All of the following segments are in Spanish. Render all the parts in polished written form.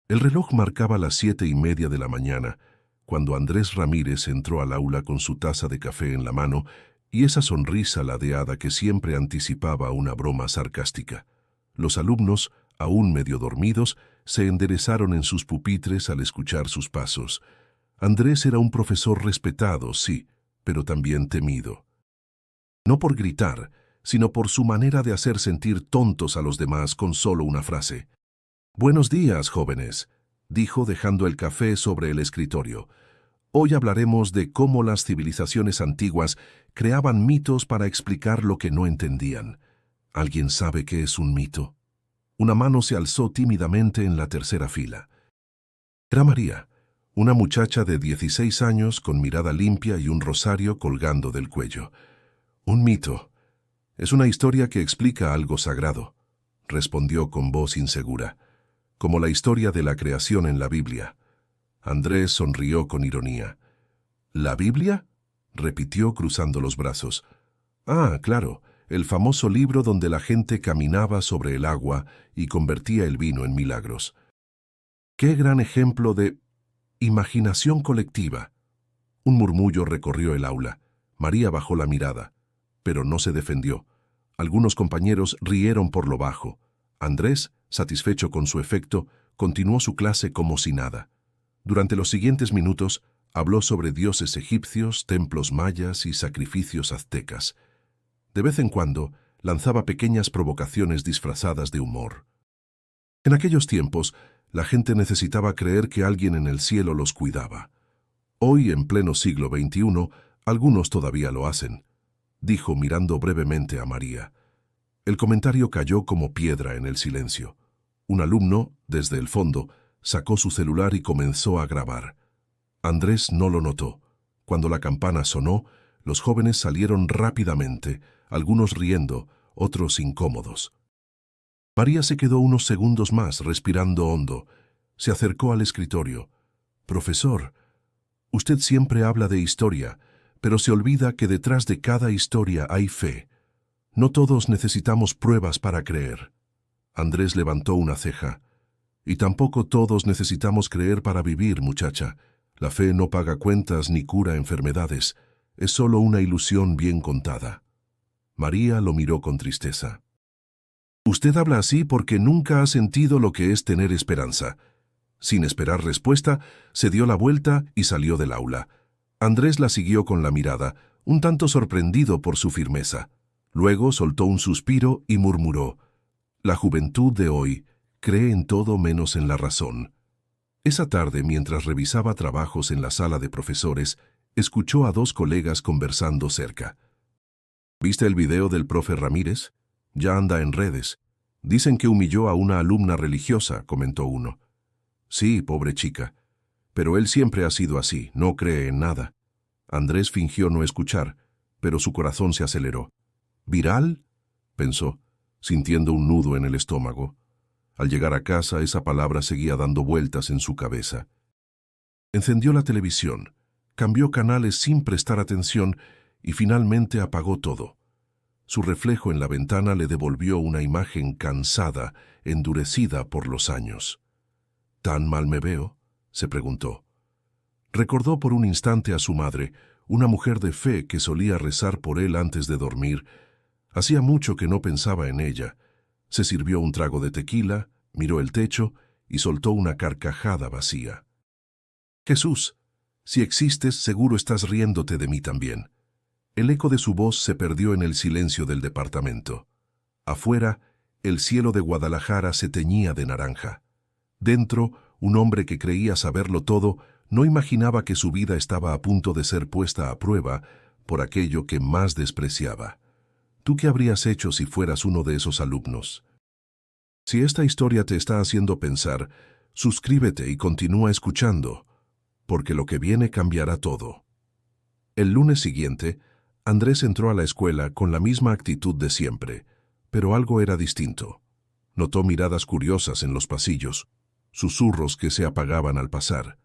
El reloj marcaba las 7:30 de la mañana, cuando Andrés Ramírez entró al aula con su taza de café en la mano y esa sonrisa ladeada que siempre anticipaba una broma sarcástica. Los alumnos, aún medio dormidos, se enderezaron en sus pupitres al escuchar sus pasos. Andrés era un profesor respetado, sí, pero también temido. No por gritar, sino por su manera de hacer sentir tontos a los demás con solo una frase. «Buenos días, jóvenes», dijo dejando el café sobre el escritorio. «Hoy hablaremos de cómo las civilizaciones antiguas creaban mitos para explicar lo que no entendían. ¿Alguien sabe qué es un mito?» Una mano se alzó tímidamente en la tercera fila. Era María, una muchacha de 16 años con mirada limpia y un rosario colgando del cuello. «Un mito. Es una historia que explica algo sagrado», respondió con voz insegura. «Como la historia de la creación en la Biblia». Andrés sonrió con ironía. «¿La Biblia?», repitió cruzando los brazos. «Ah, claro, el famoso libro donde la gente caminaba sobre el agua y convertía el vino en milagros. ¡Qué gran ejemplo de imaginación colectiva!». Un murmullo recorrió el aula. María bajó la mirada, pero no se defendió. Algunos compañeros rieron por lo bajo. Andrés, satisfecho con su efecto, continuó su clase como si nada. Durante los siguientes minutos, habló sobre dioses egipcios, templos mayas y sacrificios aztecas. De vez en cuando, lanzaba pequeñas provocaciones disfrazadas de humor. En aquellos tiempos, la gente necesitaba creer que alguien en el cielo los cuidaba. Hoy, en pleno siglo XXI, algunos todavía lo hacen, dijo mirando brevemente a María. El comentario cayó como piedra en el silencio. Un alumno, desde el fondo, sacó su celular y comenzó a grabar. Andrés no lo notó. Cuando la campana sonó, los jóvenes salieron rápidamente, algunos riendo, otros incómodos. María se quedó unos segundos más respirando hondo. Se acercó al escritorio. «Profesor, usted siempre habla de historia, pero se olvida que detrás de cada historia hay fe. No todos necesitamos pruebas para creer». Andrés levantó una ceja. «Y tampoco todos necesitamos creer para vivir, muchacha. La fe no paga cuentas ni cura enfermedades. Es solo una ilusión bien contada». María lo miró con tristeza. «Usted habla así porque nunca ha sentido lo que es tener esperanza». Sin esperar respuesta, se dio la vuelta y salió del aula. Andrés la siguió con la mirada, un tanto sorprendido por su firmeza. Luego soltó un suspiro y murmuró: «La juventud de hoy cree en todo menos en la razón». Esa tarde, mientras revisaba trabajos en la sala de profesores, escuchó a dos colegas conversando cerca. «¿Viste el video del profe Ramírez? Ya anda en redes. Dicen que humilló a una alumna religiosa», comentó uno. «Sí, pobre chica. Pero él siempre ha sido así, no cree en nada». Andrés fingió no escuchar, pero su corazón se aceleró. «¿Viral?», pensó, sintiendo un nudo en el estómago. Al llegar a casa, esa palabra seguía dando vueltas en su cabeza. Encendió la televisión, cambió canales sin prestar atención y finalmente apagó todo. Su reflejo en la ventana le devolvió una imagen cansada, endurecida por los años. «¿Tan mal me veo?», se preguntó. Recordó por un instante a su madre, una mujer de fe que solía rezar por él antes de dormir. Hacía mucho que no pensaba en ella. Se sirvió un trago de tequila, miró el techo y soltó una carcajada vacía. «Jesús, si existes, seguro estás riéndote de mí también». El eco de su voz se perdió en el silencio del departamento. Afuera, el cielo de Guadalajara se teñía de naranja. Dentro, un hombre que creía saberlo todo no imaginaba que su vida estaba a punto de ser puesta a prueba por aquello que más despreciaba. ¿Tú qué habrías hecho si fueras uno de esos alumnos? Si esta historia te está haciendo pensar, suscríbete y continúa escuchando, porque lo que viene cambiará todo. El lunes siguiente, Andrés entró a la escuela con la misma actitud de siempre, pero algo era distinto. Notó miradas curiosas en los pasillos, susurros que se apagaban al pasar.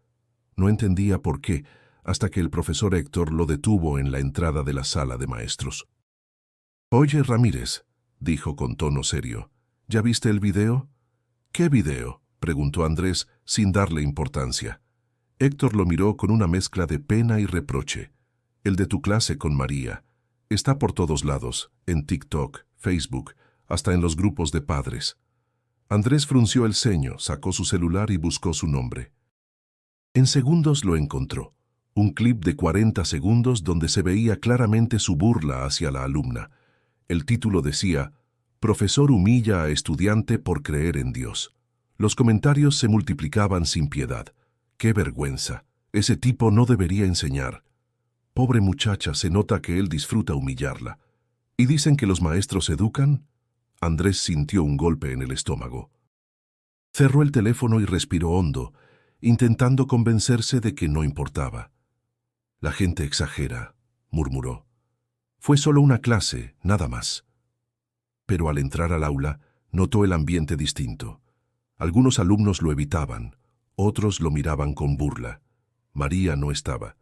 No entendía por qué, hasta que el profesor Héctor lo detuvo en la entrada de la sala de maestros. «Oye, Ramírez», dijo con tono serio, «¿ya viste el video?». «¿Qué video?», preguntó Andrés sin darle importancia. Héctor lo miró con una mezcla de pena y reproche. El de tu clase con María. Está por todos lados, en TikTok, Facebook, hasta en los grupos de padres. Andrés frunció el ceño, sacó su celular y buscó su nombre. En segundos lo encontró. Un clip de 40 segundos donde se veía claramente su burla hacia la alumna. El título decía, «Profesor humilla a estudiante por creer en Dios». Los comentarios se multiplicaban sin piedad. ¡Qué vergüenza! Ese tipo no debería enseñar. Pobre muchacha, se nota que él disfruta humillarla. ¿Y dicen que los maestros educan? Andrés sintió un golpe en el estómago. Cerró el teléfono y respiró hondo, intentando convencerse de que no importaba. La gente exagera, murmuró. Fue solo una clase, nada más. Pero al entrar al aula, notó el ambiente distinto. Algunos alumnos lo evitaban, otros lo miraban con burla. María no estaba.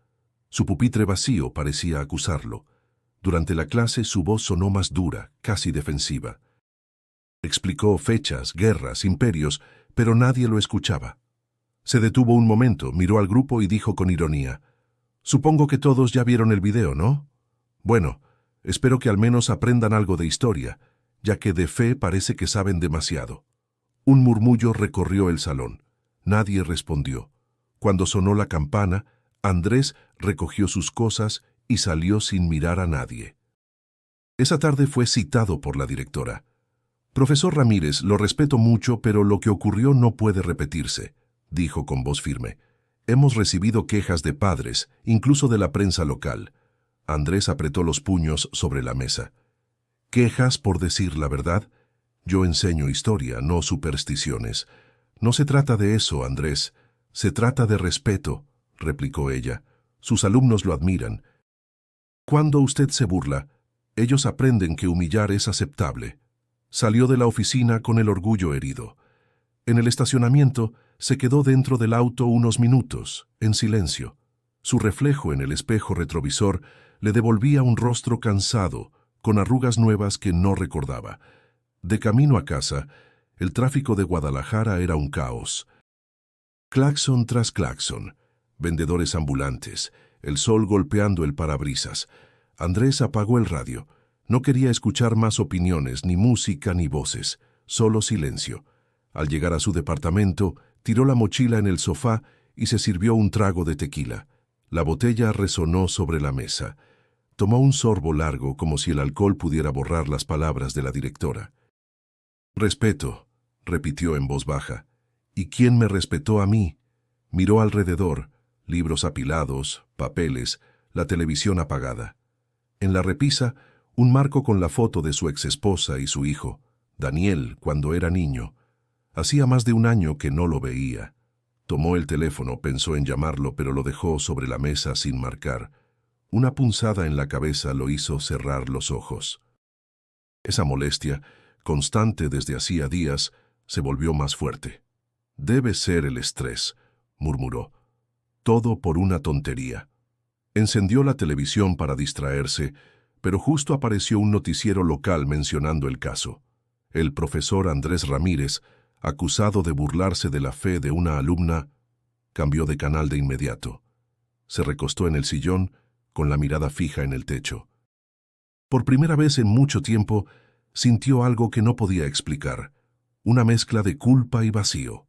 Su pupitre vacío parecía acusarlo. Durante la clase su voz sonó más dura, casi defensiva. Explicó fechas, guerras, imperios, pero nadie lo escuchaba. Se detuvo un momento, miró al grupo y dijo con ironía, «Supongo que todos ya vieron el video, ¿no? Bueno, espero que al menos aprendan algo de historia, ya que de fe parece que saben demasiado». Un murmullo recorrió el salón. Nadie respondió. Cuando sonó la campana, Andrés recogió sus cosas y salió sin mirar a nadie. Esa tarde fue citado por la directora. «Profesor Ramírez, lo respeto mucho, pero lo que ocurrió no puede repetirse», dijo con voz firme. «Hemos recibido quejas de padres, incluso de la prensa local». Andrés apretó los puños sobre la mesa. «¿Quejas por decir la verdad? Yo enseño historia, no supersticiones. No se trata de eso, Andrés. Se trata de respeto», replicó ella. «Sus alumnos lo admiran. Cuando usted se burla, ellos aprenden que humillar es aceptable». Salió de la oficina con el orgullo herido. En el estacionamiento se quedó dentro del auto unos minutos, en silencio. Su reflejo en el espejo retrovisor le devolvía un rostro cansado, con arrugas nuevas que no recordaba. De camino a casa, el tráfico de Guadalajara era un caos. Claxon tras claxon, vendedores ambulantes, el sol golpeando el parabrisas. Andrés apagó el radio. No quería escuchar más opiniones, ni música, ni voces, solo silencio. Al llegar a su departamento, tiró la mochila en el sofá y se sirvió un trago de tequila. La botella resonó sobre la mesa. Tomó un sorbo largo como si el alcohol pudiera borrar las palabras de la directora. «Respeto», repitió en voz baja. «¿Y quién me respetó a mí?» Miró alrededor, libros apilados, papeles, la televisión apagada. En la repisa, un marco con la foto de su exesposa y su hijo, Daniel, cuando era niño. Hacía más de un año que no lo veía. Tomó el teléfono, pensó en llamarlo, pero lo dejó sobre la mesa sin marcar. Una punzada en la cabeza lo hizo cerrar los ojos. Esa molestia, constante desde hacía días, se volvió más fuerte. «Debe ser el estrés», murmuró. «Todo por una tontería». Encendió la televisión para distraerse, pero justo apareció un noticiero local mencionando el caso. El profesor Andrés Ramírez, acusado de burlarse de la fe de una alumna, cambió de canal de inmediato. Se recostó en el sillón, con la mirada fija en el techo. Por primera vez en mucho tiempo, sintió algo que no podía explicar, una mezcla de culpa y vacío.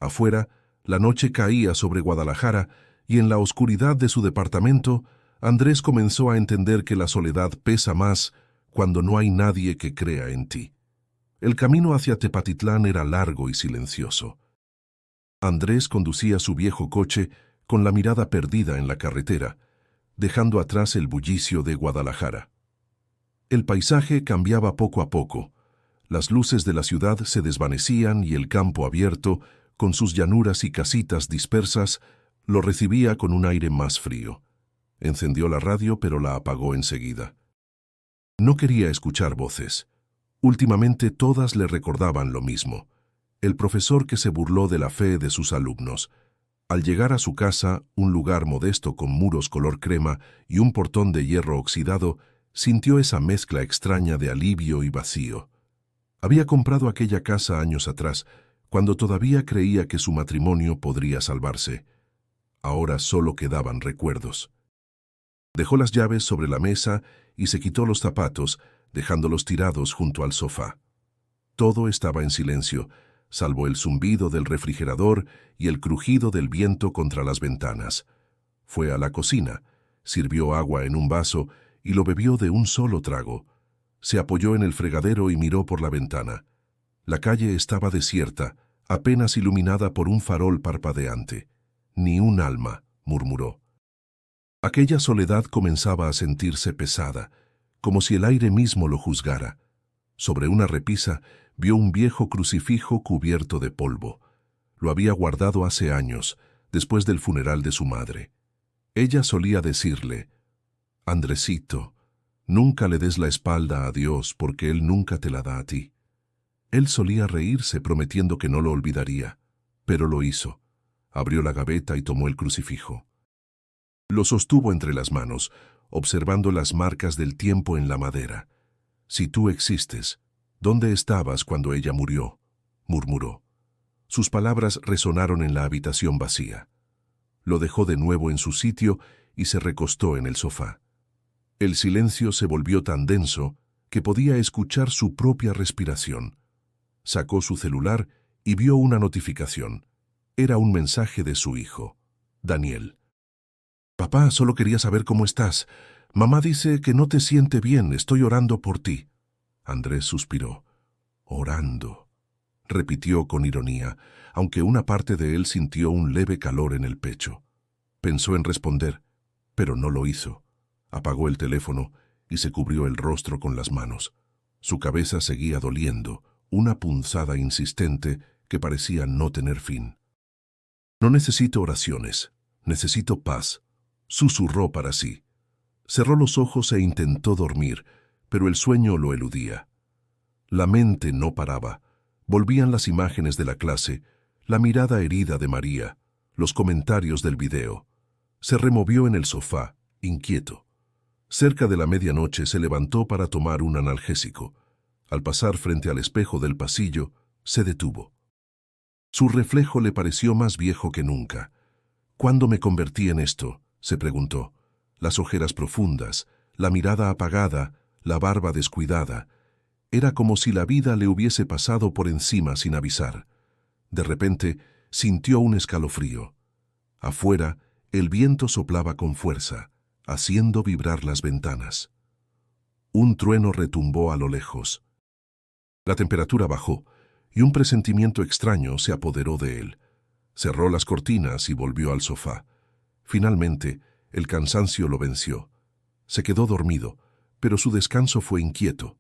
Afuera, la noche caía sobre Guadalajara y en la oscuridad de su departamento, Andrés comenzó a entender que la soledad pesa más cuando no hay nadie que crea en ti. El camino hacia Tepatitlán era largo y silencioso. Andrés conducía su viejo coche con la mirada perdida en la carretera, dejando atrás el bullicio de Guadalajara. El paisaje cambiaba poco a poco. Las luces de la ciudad se desvanecían y el campo abierto, con sus llanuras y casitas dispersas, lo recibía con un aire más frío. Encendió la radio, pero la apagó enseguida. No quería escuchar voces. Últimamente todas le recordaban lo mismo. El profesor que se burló de la fe de sus alumnos. Al llegar a su casa, un lugar modesto con muros color crema y un portón de hierro oxidado, sintió esa mezcla extraña de alivio y vacío. Había comprado aquella casa años atrás, cuando todavía creía que su matrimonio podría salvarse. Ahora solo quedaban recuerdos. Dejó las llaves sobre la mesa y se quitó los zapatos, dejándolos tirados junto al sofá. Todo estaba en silencio, salvo el zumbido del refrigerador y el crujido del viento contra las ventanas. Fue a la cocina, sirvió agua en un vaso y lo bebió de un solo trago. Se apoyó en el fregadero y miró por la ventana. La calle estaba desierta, apenas iluminada por un farol parpadeante. Ni un alma, murmuró. Aquella soledad comenzaba a sentirse pesada, como si el aire mismo lo juzgara. Sobre una repisa vio un viejo crucifijo cubierto de polvo. Lo había guardado hace años, después del funeral de su madre. Ella solía decirle: «Andresito, nunca le des la espalda a Dios porque Él nunca te la da a ti». Él solía reírse prometiendo que no lo olvidaría, pero lo hizo. Abrió la gaveta y tomó el crucifijo. Lo sostuvo entre las manos, observando las marcas del tiempo en la madera. «Si tú existes, ¿dónde estabas cuando ella murió?», murmuró. Sus palabras resonaron en la habitación vacía. Lo dejó de nuevo en su sitio y se recostó en el sofá. El silencio se volvió tan denso que podía escuchar su propia respiración. Sacó su celular y vio una notificación. Era un mensaje de su hijo, Daniel. «Papá, solo quería saber cómo estás. Mamá dice que no te siente bien, estoy orando por ti». Andrés suspiró. «Orando», repitió con ironía, aunque una parte de él sintió un leve calor en el pecho. Pensó en responder, pero no lo hizo. Apagó el teléfono y se cubrió el rostro con las manos. Su cabeza seguía doliendo, una punzada insistente que parecía no tener fin. «No necesito oraciones, necesito paz», susurró para sí. Cerró los ojos e intentó dormir, pero el sueño lo eludía. La mente no paraba. Volvían las imágenes de la clase, la mirada herida de María, los comentarios del video. Se removió en el sofá, inquieto. Cerca de la medianoche se levantó para tomar un analgésico. Al pasar frente al espejo del pasillo, se detuvo. Su reflejo le pareció más viejo que nunca. «¿Cuándo me convertí en esto?», se preguntó. Las ojeras profundas, la mirada apagada, la barba descuidada. Era como si la vida le hubiese pasado por encima sin avisar. De repente, sintió un escalofrío. Afuera, el viento soplaba con fuerza, haciendo vibrar las ventanas. Un trueno retumbó a lo lejos. La temperatura bajó, y un presentimiento extraño se apoderó de él. Cerró las cortinas y volvió al sofá. Finalmente, el cansancio lo venció. Se quedó dormido, pero su descanso fue inquieto.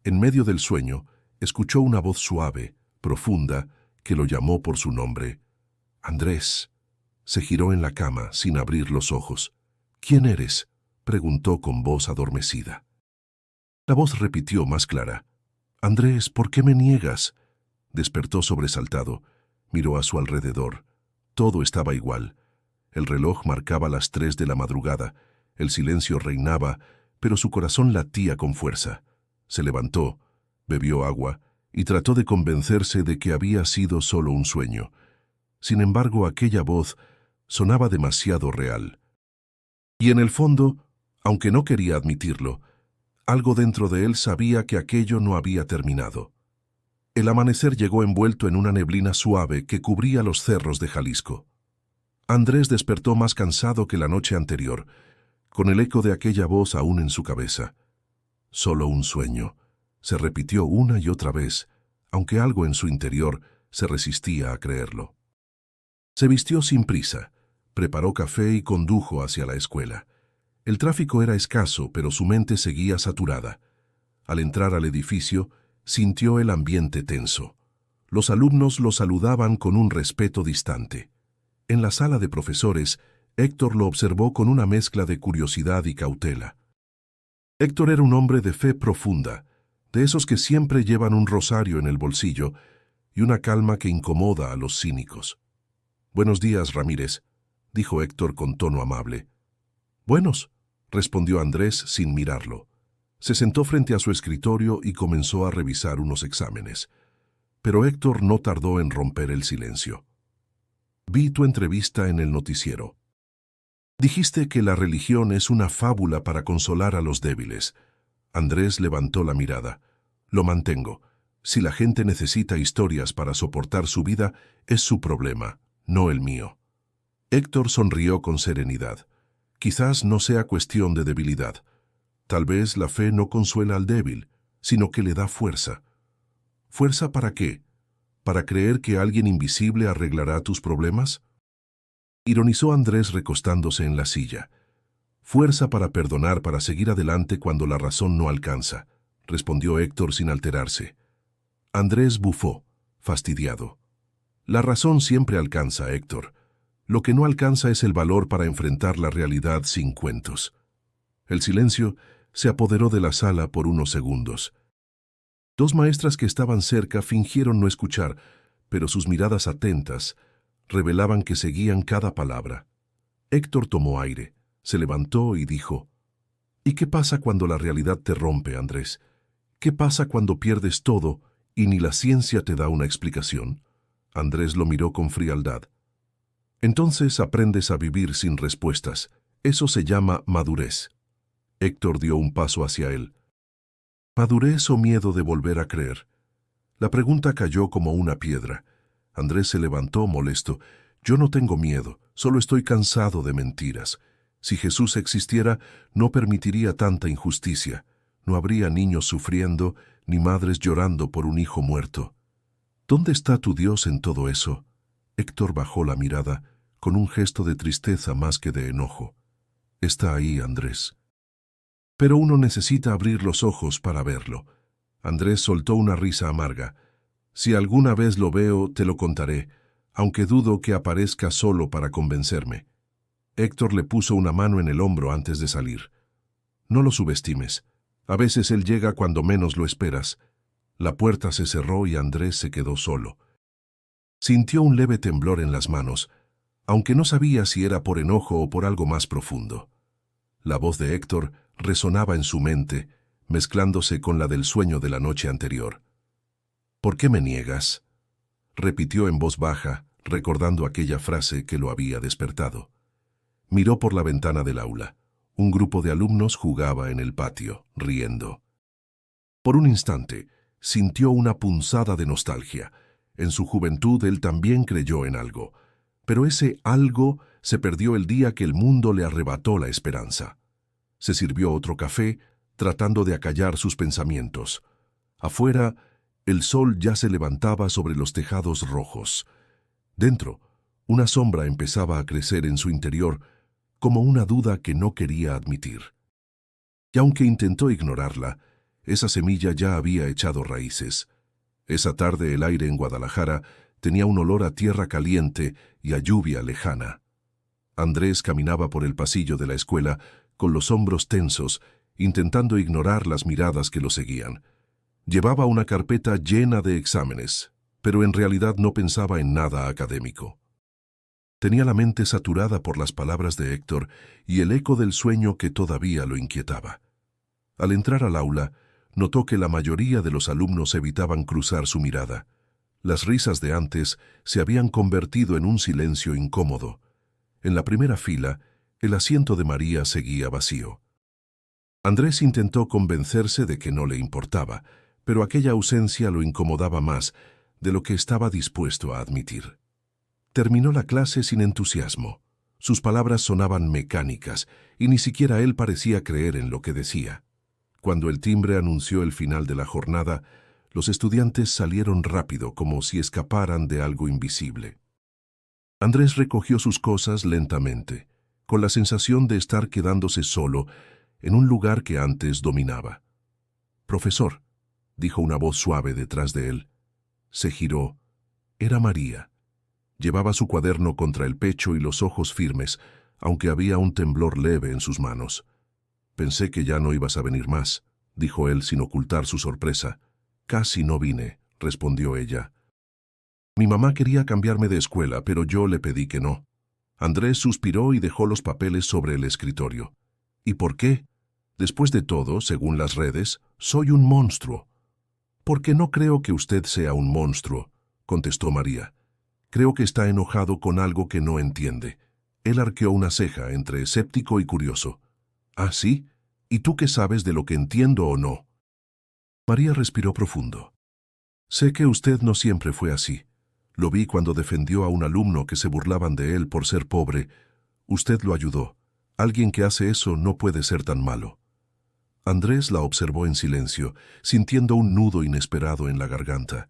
En medio del sueño, escuchó una voz suave, profunda, que lo llamó por su nombre. «Andrés». Se giró en la cama, sin abrir los ojos. «¿Quién eres?», preguntó con voz adormecida. La voz repitió más clara. «Andrés, ¿por qué me niegas?». Despertó sobresaltado. Miró a su alrededor. Todo estaba igual. El reloj marcaba las 3 de la madrugada. El silencio reinaba, pero su corazón latía con fuerza. Se levantó, bebió agua y trató de convencerse de que había sido solo un sueño. Sin embargo, aquella voz sonaba demasiado real. Y en el fondo, aunque no quería admitirlo, algo dentro de él sabía que aquello no había terminado. El amanecer llegó envuelto en una neblina suave que cubría los cerros de Jalisco. Andrés despertó más cansado que la noche anterior, con el eco de aquella voz aún en su cabeza. «Solo un sueño», se repitió una y otra vez, aunque algo en su interior se resistía a creerlo. Se vistió sin prisa, preparó café y condujo hacia la escuela. El tráfico era escaso, pero su mente seguía saturada. Al entrar al edificio, sintió el ambiente tenso. Los alumnos lo saludaban con un respeto distante. En la sala de profesores, Héctor lo observó con una mezcla de curiosidad y cautela. Héctor era un hombre de fe profunda, de esos que siempre llevan un rosario en el bolsillo y una calma que incomoda a los cínicos. «Buenos días, Ramírez», dijo Héctor con tono amable. «Buenos», respondió Andrés sin mirarlo. Se sentó frente a su escritorio y comenzó a revisar unos exámenes. Pero Héctor no tardó en romper el silencio. Vi tu entrevista en el noticiero. Dijiste que la religión es una fábula para consolar a los débiles. Andrés levantó la mirada. Lo mantengo. Si la gente necesita historias para soportar su vida, es su problema, no el mío. Héctor sonrió con serenidad. Quizás no sea cuestión de debilidad. Tal vez la fe no consuela al débil, sino que le da fuerza. ¿Fuerza para qué? ¿Para creer que alguien invisible arreglará tus problemas? Ironizó Andrés recostándose en la silla. Fuerza para perdonar, para seguir adelante cuando la razón no alcanza, respondió Héctor sin alterarse. Andrés bufó, fastidiado. La razón siempre alcanza, Héctor. Lo que no alcanza es el valor para enfrentar la realidad sin cuentos. El silencio se apoderó de la sala por unos segundos. Dos maestras que estaban cerca fingieron no escuchar, pero sus miradas atentas revelaban que seguían cada palabra. Héctor tomó aire, se levantó y dijo: ¿Y qué pasa cuando la realidad te rompe, Andrés? ¿Qué pasa cuando pierdes todo y ni la ciencia te da una explicación? Andrés lo miró con frialdad. Entonces aprendes a vivir sin respuestas. Eso se llama madurez. Héctor dio un paso hacia él. ¿Madurez o miedo de volver a creer? La pregunta cayó como una piedra. Andrés se levantó molesto. Yo no tengo miedo, solo estoy cansado de mentiras. Si Jesús existiera, no permitiría tanta injusticia. No habría niños sufriendo, ni madres llorando por un hijo muerto. ¿Dónde está tu Dios en todo eso? Héctor bajó la mirada, con un gesto de tristeza más que de enojo. Está ahí, Andrés. Pero uno necesita abrir los ojos para verlo. Andrés soltó una risa amarga. Si alguna vez lo veo, te lo contaré, aunque dudo que aparezca solo para convencerme. Héctor le puso una mano en el hombro antes de salir. No lo subestimes. A veces él llega cuando menos lo esperas. La puerta se cerró y Andrés se quedó solo. Sintió un leve temblor en las manos, aunque no sabía si era por enojo o por algo más profundo. La voz de Héctor resonaba en su mente, mezclándose con la del sueño de la noche anterior. ¿Por qué me niegas?, repitió en voz baja, recordando aquella frase que lo había despertado. Miró por la ventana del aula. Un grupo de alumnos jugaba en el patio, riendo. Por un instante, sintió una punzada de nostalgia. En su juventud él también creyó en algo, pero ese algo se perdió el día que el mundo le arrebató la esperanza. Se sirvió otro café, tratando de acallar sus pensamientos. Afuera, el sol ya se levantaba sobre los tejados rojos. Dentro, una sombra empezaba a crecer en su interior, como una duda que no quería admitir. Y aunque intentó ignorarla, esa semilla ya había echado raíces. Esa tarde el aire en Guadalajara tenía un olor a tierra caliente y a lluvia lejana. Andrés caminaba por el pasillo de la escuela con los hombros tensos, intentando ignorar las miradas que lo seguían. Llevaba una carpeta llena de exámenes, pero en realidad no pensaba en nada académico. Tenía la mente saturada por las palabras de Héctor y el eco del sueño que todavía lo inquietaba. Al entrar al aula, notó que la mayoría de los alumnos evitaban cruzar su mirada. Las risas de antes se habían convertido en un silencio incómodo. En la primera fila, el asiento de María seguía vacío. Andrés intentó convencerse de que no le importaba, pero aquella ausencia lo incomodaba más de lo que estaba dispuesto a admitir. Terminó la clase sin entusiasmo. Sus palabras sonaban mecánicas y ni siquiera él parecía creer en lo que decía. Cuando el timbre anunció el final de la jornada, los estudiantes salieron rápido como si escaparan de algo invisible. Andrés recogió sus cosas lentamente, con la sensación de estar quedándose solo en un lugar que antes dominaba. «Profesor», dijo una voz suave detrás de él. Se giró. Era María. Llevaba su cuaderno contra el pecho y los ojos firmes, aunque había un temblor leve en sus manos. «Pensé que ya no ibas a venir más», dijo él sin ocultar su sorpresa. «Casi no vine», respondió ella. «Mi mamá quería cambiarme de escuela, pero yo le pedí que no». Andrés suspiró y dejó los papeles sobre el escritorio. «¿Y por qué? Después de todo, según las redes, soy un monstruo». Porque no creo que usted sea un monstruo, contestó María. Creo que está enojado con algo que no entiende. Él arqueó una ceja entre escéptico y curioso. ¿Ah, sí? ¿Y tú qué sabes de lo que entiendo o no? María respiró profundo. Sé que usted no siempre fue así. Lo vi cuando defendió a un alumno que se burlaban de él por ser pobre. Usted lo ayudó. Alguien que hace eso no puede ser tan malo. Andrés la observó en silencio, sintiendo un nudo inesperado en la garganta.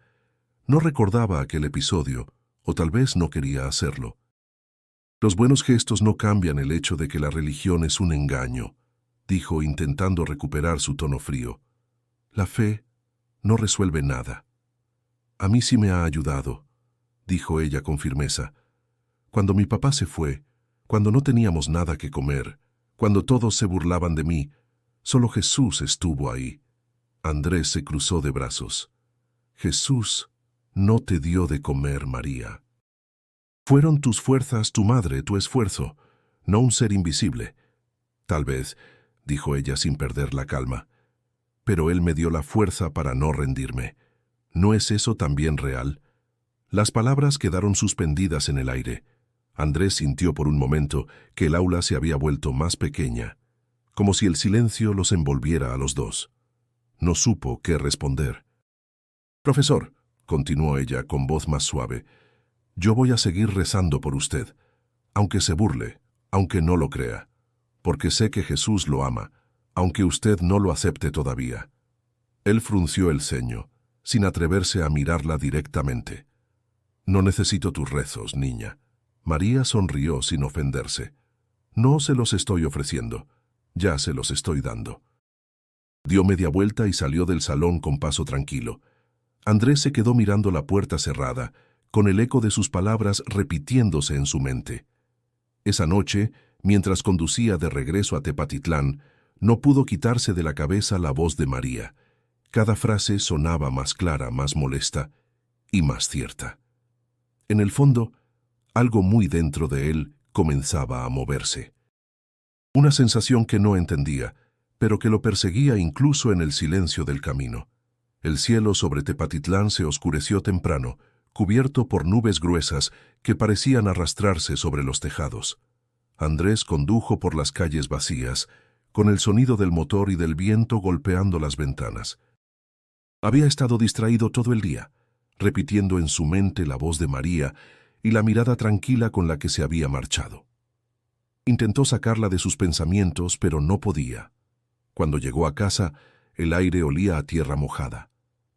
No recordaba aquel episodio, o tal vez no quería hacerlo. Los buenos gestos no cambian el hecho de que la religión es un engaño, dijo intentando recuperar su tono frío. La fe no resuelve nada. A mí sí me ha ayudado, dijo ella con firmeza. Cuando mi papá se fue, cuando no teníamos nada que comer, cuando todos se burlaban de mí, solo Jesús estuvo ahí. Andrés se cruzó de brazos. Jesús no te dio de comer, María. Fueron tus fuerzas, tu madre, tu esfuerzo, no un ser invisible. Tal vez, dijo ella sin perder la calma, pero él me dio la fuerza para no rendirme. ¿No es eso también real? Las palabras quedaron suspendidas en el aire. Andrés sintió por un momento que el aula se había vuelto más pequeña, como si el silencio los envolviera a los dos. No supo qué responder. Profesor, continuó ella con voz más suave, yo voy a seguir rezando por usted, aunque se burle, aunque no lo crea, porque sé que Jesús lo ama, aunque usted no lo acepte todavía. Él frunció el ceño, sin atreverse a mirarla directamente. No necesito tus rezos, niña. María sonrió sin ofenderse. No se los estoy ofreciendo, ya se los estoy dando. Dio media vuelta y salió del salón con paso tranquilo. Andrés se quedó mirando la puerta cerrada, con el eco de sus palabras repitiéndose en su mente. Esa noche, mientras conducía de regreso a Tepatitlán, no pudo quitarse de la cabeza la voz de María. Cada frase sonaba más clara, más molesta y más cierta. En el fondo, algo muy dentro de él comenzaba a moverse. Una sensación que no entendía, pero que lo perseguía incluso en el silencio del camino. El cielo sobre Tepatitlán se oscureció temprano, cubierto por nubes gruesas que parecían arrastrarse sobre los tejados. Andrés condujo por las calles vacías, con el sonido del motor y del viento golpeando las ventanas. Había estado distraído todo el día, repitiendo en su mente la voz de María y la mirada tranquila con la que se había marchado. Intentó sacarla de sus pensamientos, pero no podía. Cuando llegó a casa, el aire olía a tierra mojada.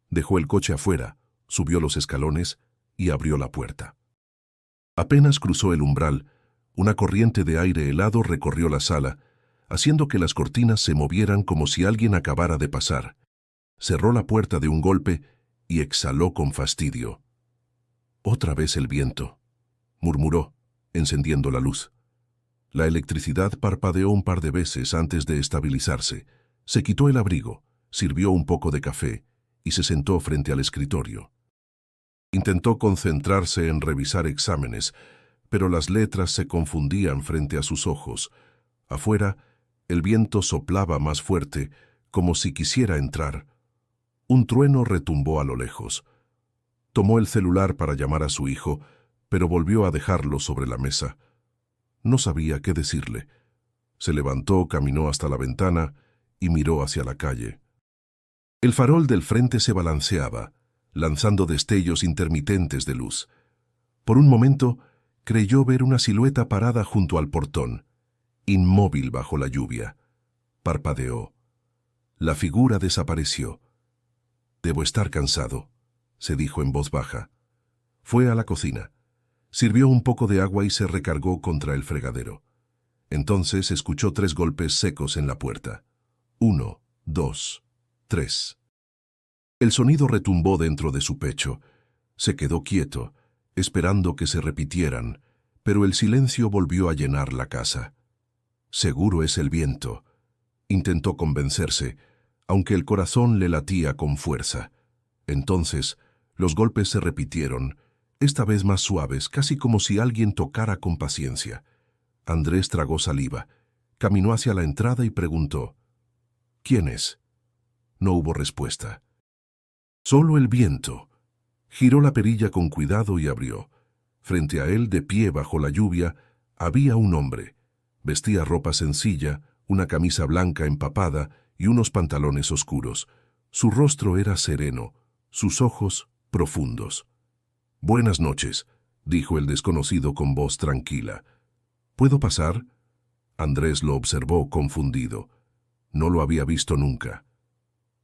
Dejó el coche afuera, subió los escalones y abrió la puerta. Apenas cruzó el umbral, una corriente de aire helado recorrió la sala, haciendo que las cortinas se movieran como si alguien acabara de pasar. Cerró la puerta de un golpe y exhaló con fastidio. Otra vez el viento, murmuró, encendiendo la luz. La electricidad parpadeó un par de veces antes de estabilizarse. Se quitó el abrigo, sirvió un poco de café y se sentó frente al escritorio. Intentó concentrarse en revisar exámenes, pero las letras se confundían frente a sus ojos. Afuera, el viento soplaba más fuerte, como si quisiera entrar. Un trueno retumbó a lo lejos. Tomó el celular para llamar a su hijo, pero volvió a dejarlo sobre la mesa. No sabía qué decirle. Se levantó, caminó hasta la ventana y miró hacia la calle. El farol del frente se balanceaba, lanzando destellos intermitentes de luz. Por un momento, creyó ver una silueta parada junto al portón, inmóvil bajo la lluvia. Parpadeó. La figura desapareció. «Debo estar cansado», se dijo en voz baja. Fue a la cocina. Sirvió un poco de agua y se recargó contra el fregadero. Entonces escuchó 3 golpes secos en la puerta. 1, 2, 3. El sonido retumbó dentro de su pecho. Se quedó quieto, esperando que se repitieran, pero el silencio volvió a llenar la casa. Seguro es el viento. Intentó convencerse, aunque el corazón le latía con fuerza. Entonces, los golpes se repitieron, esta vez más suaves, casi como si alguien tocara con paciencia. Andrés tragó saliva, caminó hacia la entrada y preguntó: «¿Quién es?». No hubo respuesta. Solo el viento. Giró la perilla con cuidado y abrió. Frente a él, de pie bajo la lluvia, había un hombre. Vestía ropa sencilla, una camisa blanca empapada y unos pantalones oscuros. Su rostro era sereno, sus ojos profundos. «Buenas noches», dijo el desconocido con voz tranquila. «¿Puedo pasar?» Andrés lo observó confundido. No lo había visto nunca.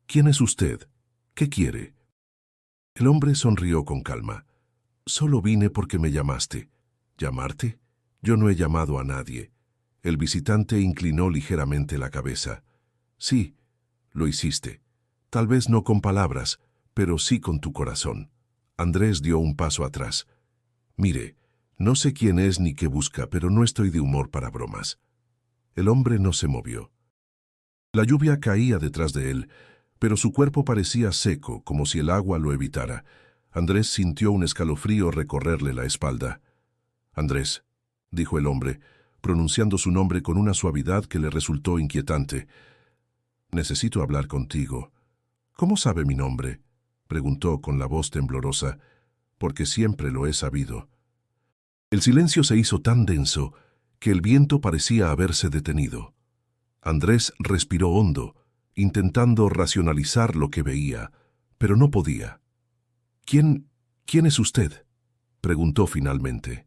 «¿Quién es usted? ¿Qué quiere?» El hombre sonrió con calma. «Solo vine porque me llamaste». «¿Llamarte? Yo no he llamado a nadie». El visitante inclinó ligeramente la cabeza. «Sí, lo hiciste. Tal vez no con palabras, pero sí con tu corazón». Andrés dio un paso atrás. «Mire, no sé quién es ni qué busca, pero no estoy de humor para bromas». El hombre no se movió. La lluvia caía detrás de él, pero su cuerpo parecía seco, como si el agua lo evitara. Andrés sintió un escalofrío recorrerle la espalda. «Andrés», dijo el hombre, pronunciando su nombre con una suavidad que le resultó inquietante. «Necesito hablar contigo». «¿Cómo sabe mi nombre?», preguntó con la voz temblorosa. «Porque siempre lo he sabido». El silencio se hizo tan denso que el viento parecía haberse detenido. Andrés respiró hondo, intentando racionalizar lo que veía, pero no podía. «¿Quién es usted?», preguntó finalmente.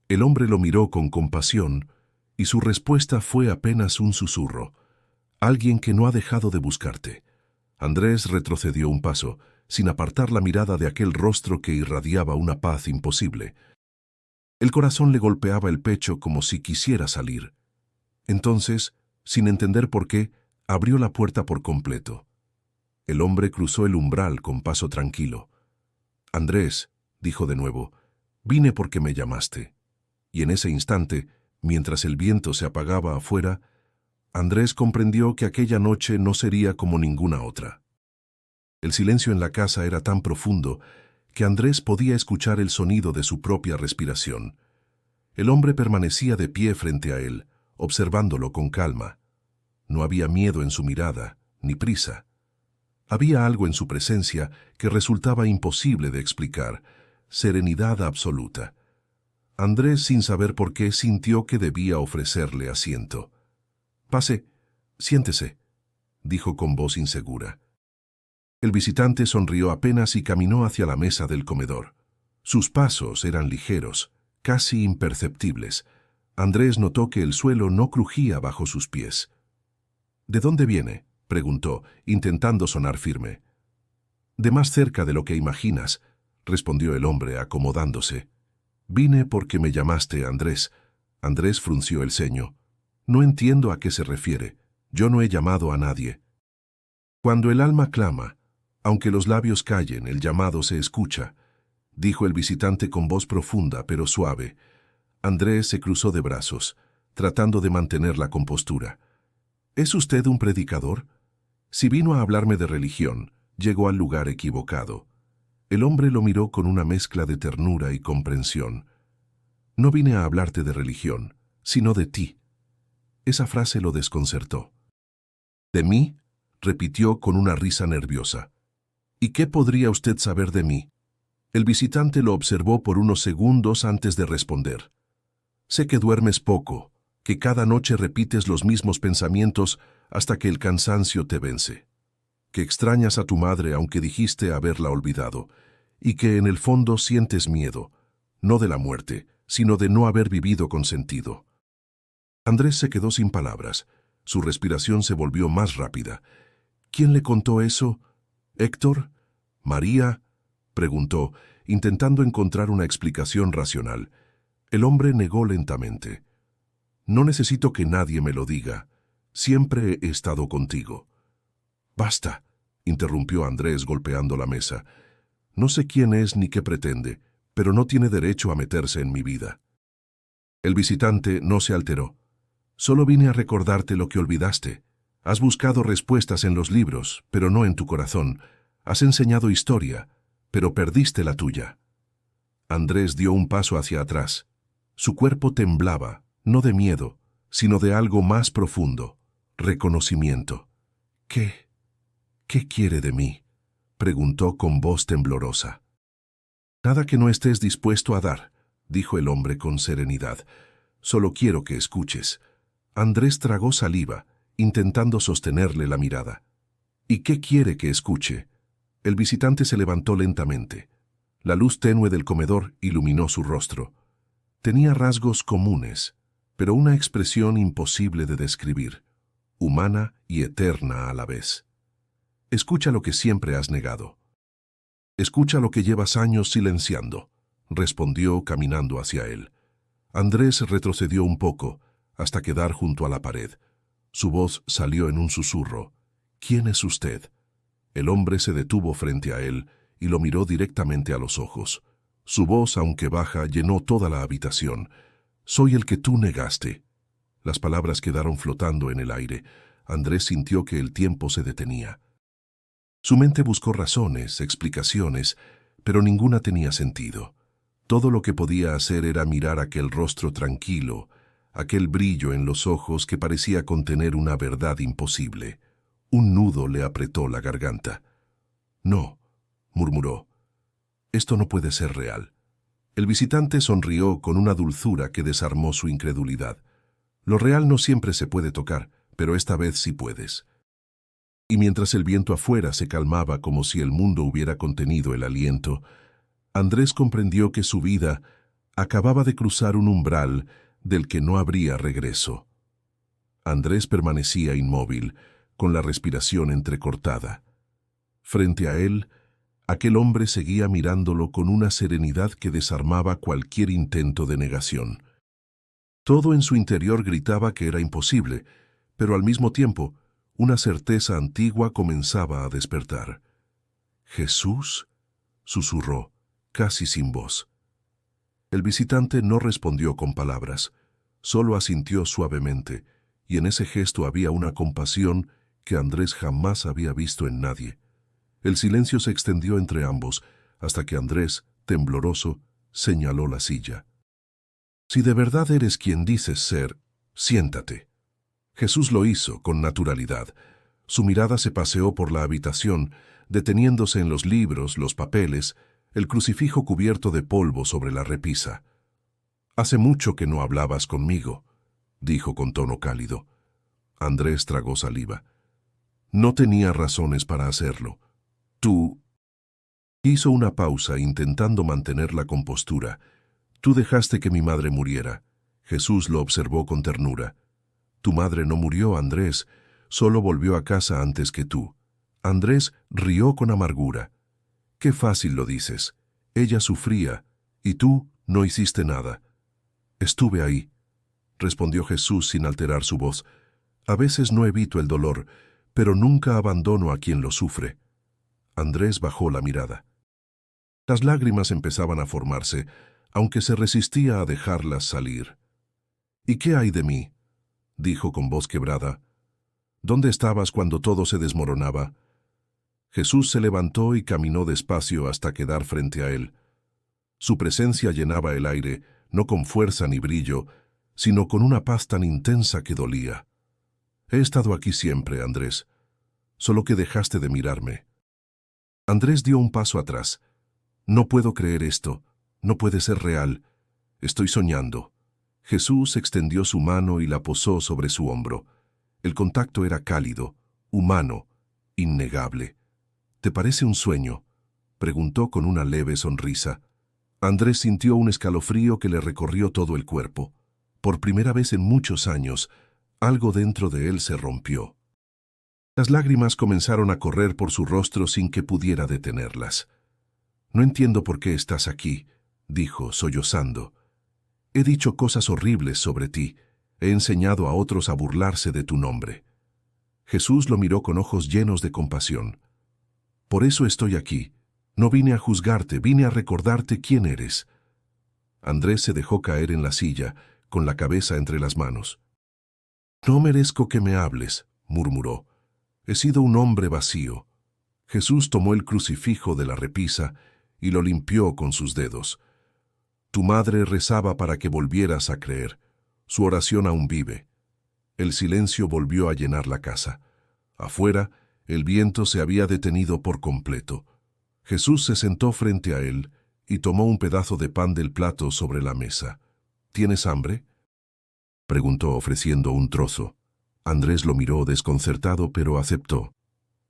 El hombre lo miró con compasión y su respuesta fue apenas un susurro. «Alguien que no ha dejado de buscarte». Andrés retrocedió un paso, sin apartar la mirada de aquel rostro que irradiaba una paz imposible. El corazón le golpeaba el pecho como si quisiera salir. Entonces, sin entender por qué, abrió la puerta por completo. El hombre cruzó el umbral con paso tranquilo. «Andrés», dijo de nuevo, «vine porque me llamaste». Y en ese instante, mientras el viento se apagaba afuera, Andrés comprendió que aquella noche no sería como ninguna otra. El silencio en la casa era tan profundo que Andrés podía escuchar el sonido de su propia respiración. El hombre permanecía de pie frente a él, observándolo con calma. No había miedo en su mirada, ni prisa. Había algo en su presencia que resultaba imposible de explicar, serenidad absoluta. Andrés, sin saber por qué, sintió que debía ofrecerle asiento. «Pase, siéntese», dijo con voz insegura. El visitante sonrió apenas y caminó hacia la mesa del comedor. Sus pasos eran ligeros, casi imperceptibles. Andrés notó que el suelo no crujía bajo sus pies. «¿De dónde viene?», preguntó, intentando sonar firme. «De más cerca de lo que imaginas», respondió el hombre acomodándose. «Vine porque me llamaste, Andrés». Andrés frunció el ceño. «No entiendo a qué se refiere. Yo no he llamado a nadie». «Cuando el alma clama, aunque los labios callen, el llamado se escucha», dijo el visitante con voz profunda pero suave. Andrés se cruzó de brazos, tratando de mantener la compostura. «¿Es usted un predicador? Si vino a hablarme de religión, llegó al lugar equivocado». El hombre lo miró con una mezcla de ternura y comprensión. «No vine a hablarte de religión, sino de ti». Esa frase lo desconcertó. «¿De mí?», repitió con una risa nerviosa. «¿Y qué podría usted saber de mí?». El visitante lo observó por unos segundos antes de responder. «Sé que duermes poco, que cada noche repites los mismos pensamientos hasta que el cansancio te vence. Que extrañas a tu madre aunque dijiste haberla olvidado, y que en el fondo sientes miedo, no de la muerte, sino de no haber vivido con sentido». Andrés se quedó sin palabras. Su respiración se volvió más rápida. «¿Quién le contó eso? ¿Héctor? ¿María?», preguntó, intentando encontrar una explicación racional. El hombre negó lentamente. «No necesito que nadie me lo diga. Siempre he estado contigo». «Basta», interrumpió Andrés golpeando la mesa. «No sé quién es ni qué pretende, pero no tiene derecho a meterse en mi vida». El visitante no se alteró. «Solo vine a recordarte lo que olvidaste. Has buscado respuestas en los libros, pero no en tu corazón. Has enseñado historia, pero perdiste la tuya». Andrés dio un paso hacia atrás. Su cuerpo temblaba, no de miedo, sino de algo más profundo, reconocimiento. «¿Qué quiere de mí?», preguntó con voz temblorosa. Nada que no estés dispuesto a dar, dijo el hombre con serenidad. Solo quiero que escuches. Andrés tragó saliva, intentando sostenerle la mirada. ¿Y qué quiere que escuche? El visitante se levantó lentamente. La luz tenue del comedor iluminó su rostro. Tenía rasgos comunes, pero una expresión imposible de describir, humana y eterna a la vez. Escucha lo que siempre has negado. Escucha lo que llevas años silenciando, respondió caminando hacia él. Andrés retrocedió un poco, hasta quedar junto a la pared. Su voz salió en un susurro. ¿Quién es usted? El hombre se detuvo frente a él y lo miró directamente a los ojos. Su voz, aunque baja, llenó toda la habitación. Soy el que tú negaste. Las palabras quedaron flotando en el aire. Andrés sintió que el tiempo se detenía. Su mente buscó razones, explicaciones, pero ninguna tenía sentido. Todo lo que podía hacer era mirar aquel rostro tranquilo, aquel brillo en los ojos que parecía contener una verdad imposible. Un nudo le apretó la garganta. No, murmuró. Esto no puede ser real. El visitante sonrió con una dulzura que desarmó su incredulidad. Lo real no siempre se puede tocar, pero esta vez sí puedes. Y mientras el viento afuera se calmaba como si el mundo hubiera contenido el aliento, Andrés comprendió que su vida acababa de cruzar un umbral del que no habría regreso. Andrés permanecía inmóvil, con la respiración entrecortada. Frente a él, aquel hombre seguía mirándolo con una serenidad que desarmaba cualquier intento de negación. Todo en su interior gritaba que era imposible, pero al mismo tiempo, una certeza antigua comenzaba a despertar. «¿Jesús?», susurró, casi sin voz. El visitante no respondió con palabras, solo asintió suavemente, y en ese gesto había una compasión que Andrés jamás había visto en nadie. El silencio se extendió entre ambos, hasta que Andrés, tembloroso, señaló la silla. «Si de verdad eres quien dices ser, siéntate». Jesús lo hizo con naturalidad. Su mirada se paseó por la habitación, deteniéndose en los libros, los papeles, el crucifijo cubierto de polvo sobre la repisa. «Hace mucho que no hablabas conmigo», dijo con tono cálido. Andrés tragó saliva. No tenía razones para hacerlo. «Tú...» Hizo una pausa intentando mantener la compostura. «Tú dejaste que mi madre muriera». Jesús lo observó con ternura. «Tu madre no murió, Andrés, solo volvió a casa antes que tú». Andrés rió con amargura. «Qué fácil lo dices. Ella sufría, y tú no hiciste nada». «Estuve ahí», respondió Jesús sin alterar su voz. «A veces no evito el dolor, pero nunca abandono a quien lo sufre». Andrés bajó la mirada. Las lágrimas empezaban a formarse, aunque se resistía a dejarlas salir. «¿Y qué hay de mí?», dijo con voz quebrada. «¿Dónde estabas cuando todo se desmoronaba?» Jesús se levantó y caminó despacio hasta quedar frente a él. Su presencia llenaba el aire, no con fuerza ni brillo, sino con una paz tan intensa que dolía. «He estado aquí siempre, Andrés, solo que dejaste de mirarme». Andrés dio un paso atrás. «No puedo creer esto, no puede ser real, estoy soñando». Jesús extendió su mano y la posó sobre su hombro. El contacto era cálido, humano, innegable. «¿Te parece un sueño?», preguntó con una leve sonrisa. Andrés sintió un escalofrío que le recorrió todo el cuerpo. Por primera vez en muchos años, algo dentro de él se rompió. Las lágrimas comenzaron a correr por su rostro sin que pudiera detenerlas. «No entiendo por qué estás aquí», dijo, sollozando. «He dicho cosas horribles sobre ti. He enseñado a otros a burlarse de tu nombre». Jesús lo miró con ojos llenos de compasión. «Por eso estoy aquí. No vine a juzgarte, vine a recordarte quién eres». Andrés se dejó caer en la silla, con la cabeza entre las manos. «No merezco que me hables», murmuró. «He sido un hombre vacío». Jesús tomó el crucifijo de la repisa y lo limpió con sus dedos. «Tu madre rezaba para que volvieras a creer. Su oración aún vive». El silencio volvió a llenar la casa. Afuera, el viento se había detenido por completo. Jesús se sentó frente a él y tomó un pedazo de pan del plato sobre la mesa. ¿Tienes hambre?, preguntó ofreciendo un trozo. Andrés lo miró desconcertado, pero aceptó.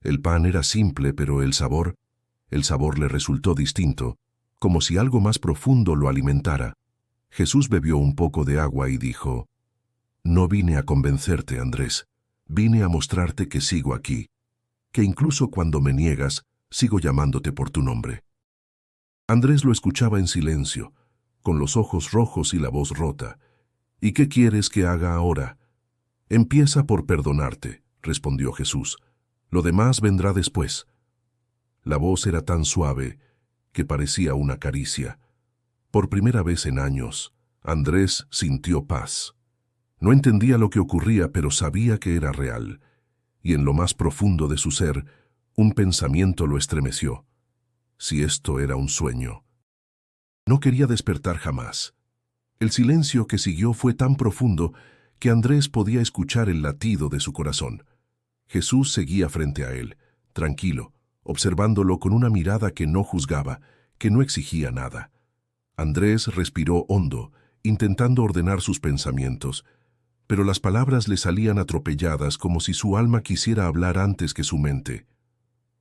El pan era simple, pero el sabor le resultó distinto, como si algo más profundo lo alimentara. Jesús bebió un poco de agua y dijo: «No vine a convencerte, Andrés. Vine a mostrarte que sigo aquí, que incluso cuando me niegas, sigo llamándote por tu nombre». Andrés lo escuchaba en silencio, con los ojos rojos y la voz rota. «¿Y qué quieres que haga ahora?». «Empieza por perdonarte», respondió Jesús. «Lo demás vendrá después». La voz era tan suave que parecía una caricia. Por primera vez en años, Andrés sintió paz. No entendía lo que ocurría, pero sabía que era real, y en lo más profundo de su ser, un pensamiento lo estremeció. Si esto era un sueño. No quería despertar jamás. El silencio que siguió fue tan profundo que Andrés podía escuchar el latido de su corazón. Jesús seguía frente a él, tranquilo, observándolo con una mirada que no juzgaba, que no exigía nada. Andrés respiró hondo, intentando ordenar sus pensamientos, pero las palabras le salían atropelladas como si su alma quisiera hablar antes que su mente.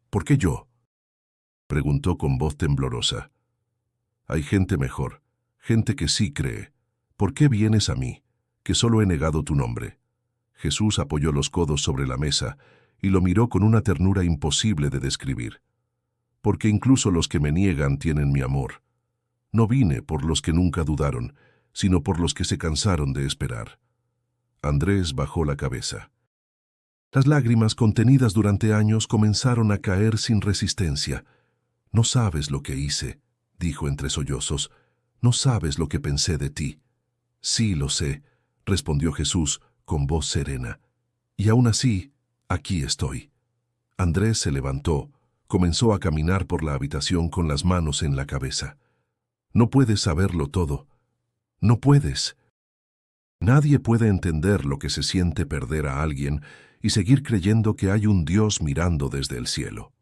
«¿Por qué yo?», preguntó con voz temblorosa. «Hay gente mejor, gente que sí cree. ¿Por qué vienes a mí, que solo he negado tu nombre?». Jesús apoyó los codos sobre la mesa y lo miró con una ternura imposible de describir. «Porque incluso los que me niegan tienen mi amor. No vine por los que nunca dudaron, sino por los que se cansaron de esperar». Andrés bajó la cabeza. Las lágrimas contenidas durante años comenzaron a caer sin resistencia. «No sabes lo que hice», dijo entre sollozos. «No sabes lo que pensé de ti». «Sí, lo sé», respondió Jesús con voz serena. «Y aún así, aquí estoy». Andrés se levantó, comenzó a caminar por la habitación con las manos en la cabeza. «No puedes saberlo todo. No puedes». Nadie puede entender lo que se siente perder a alguien y seguir creyendo que hay un Dios mirando desde el cielo.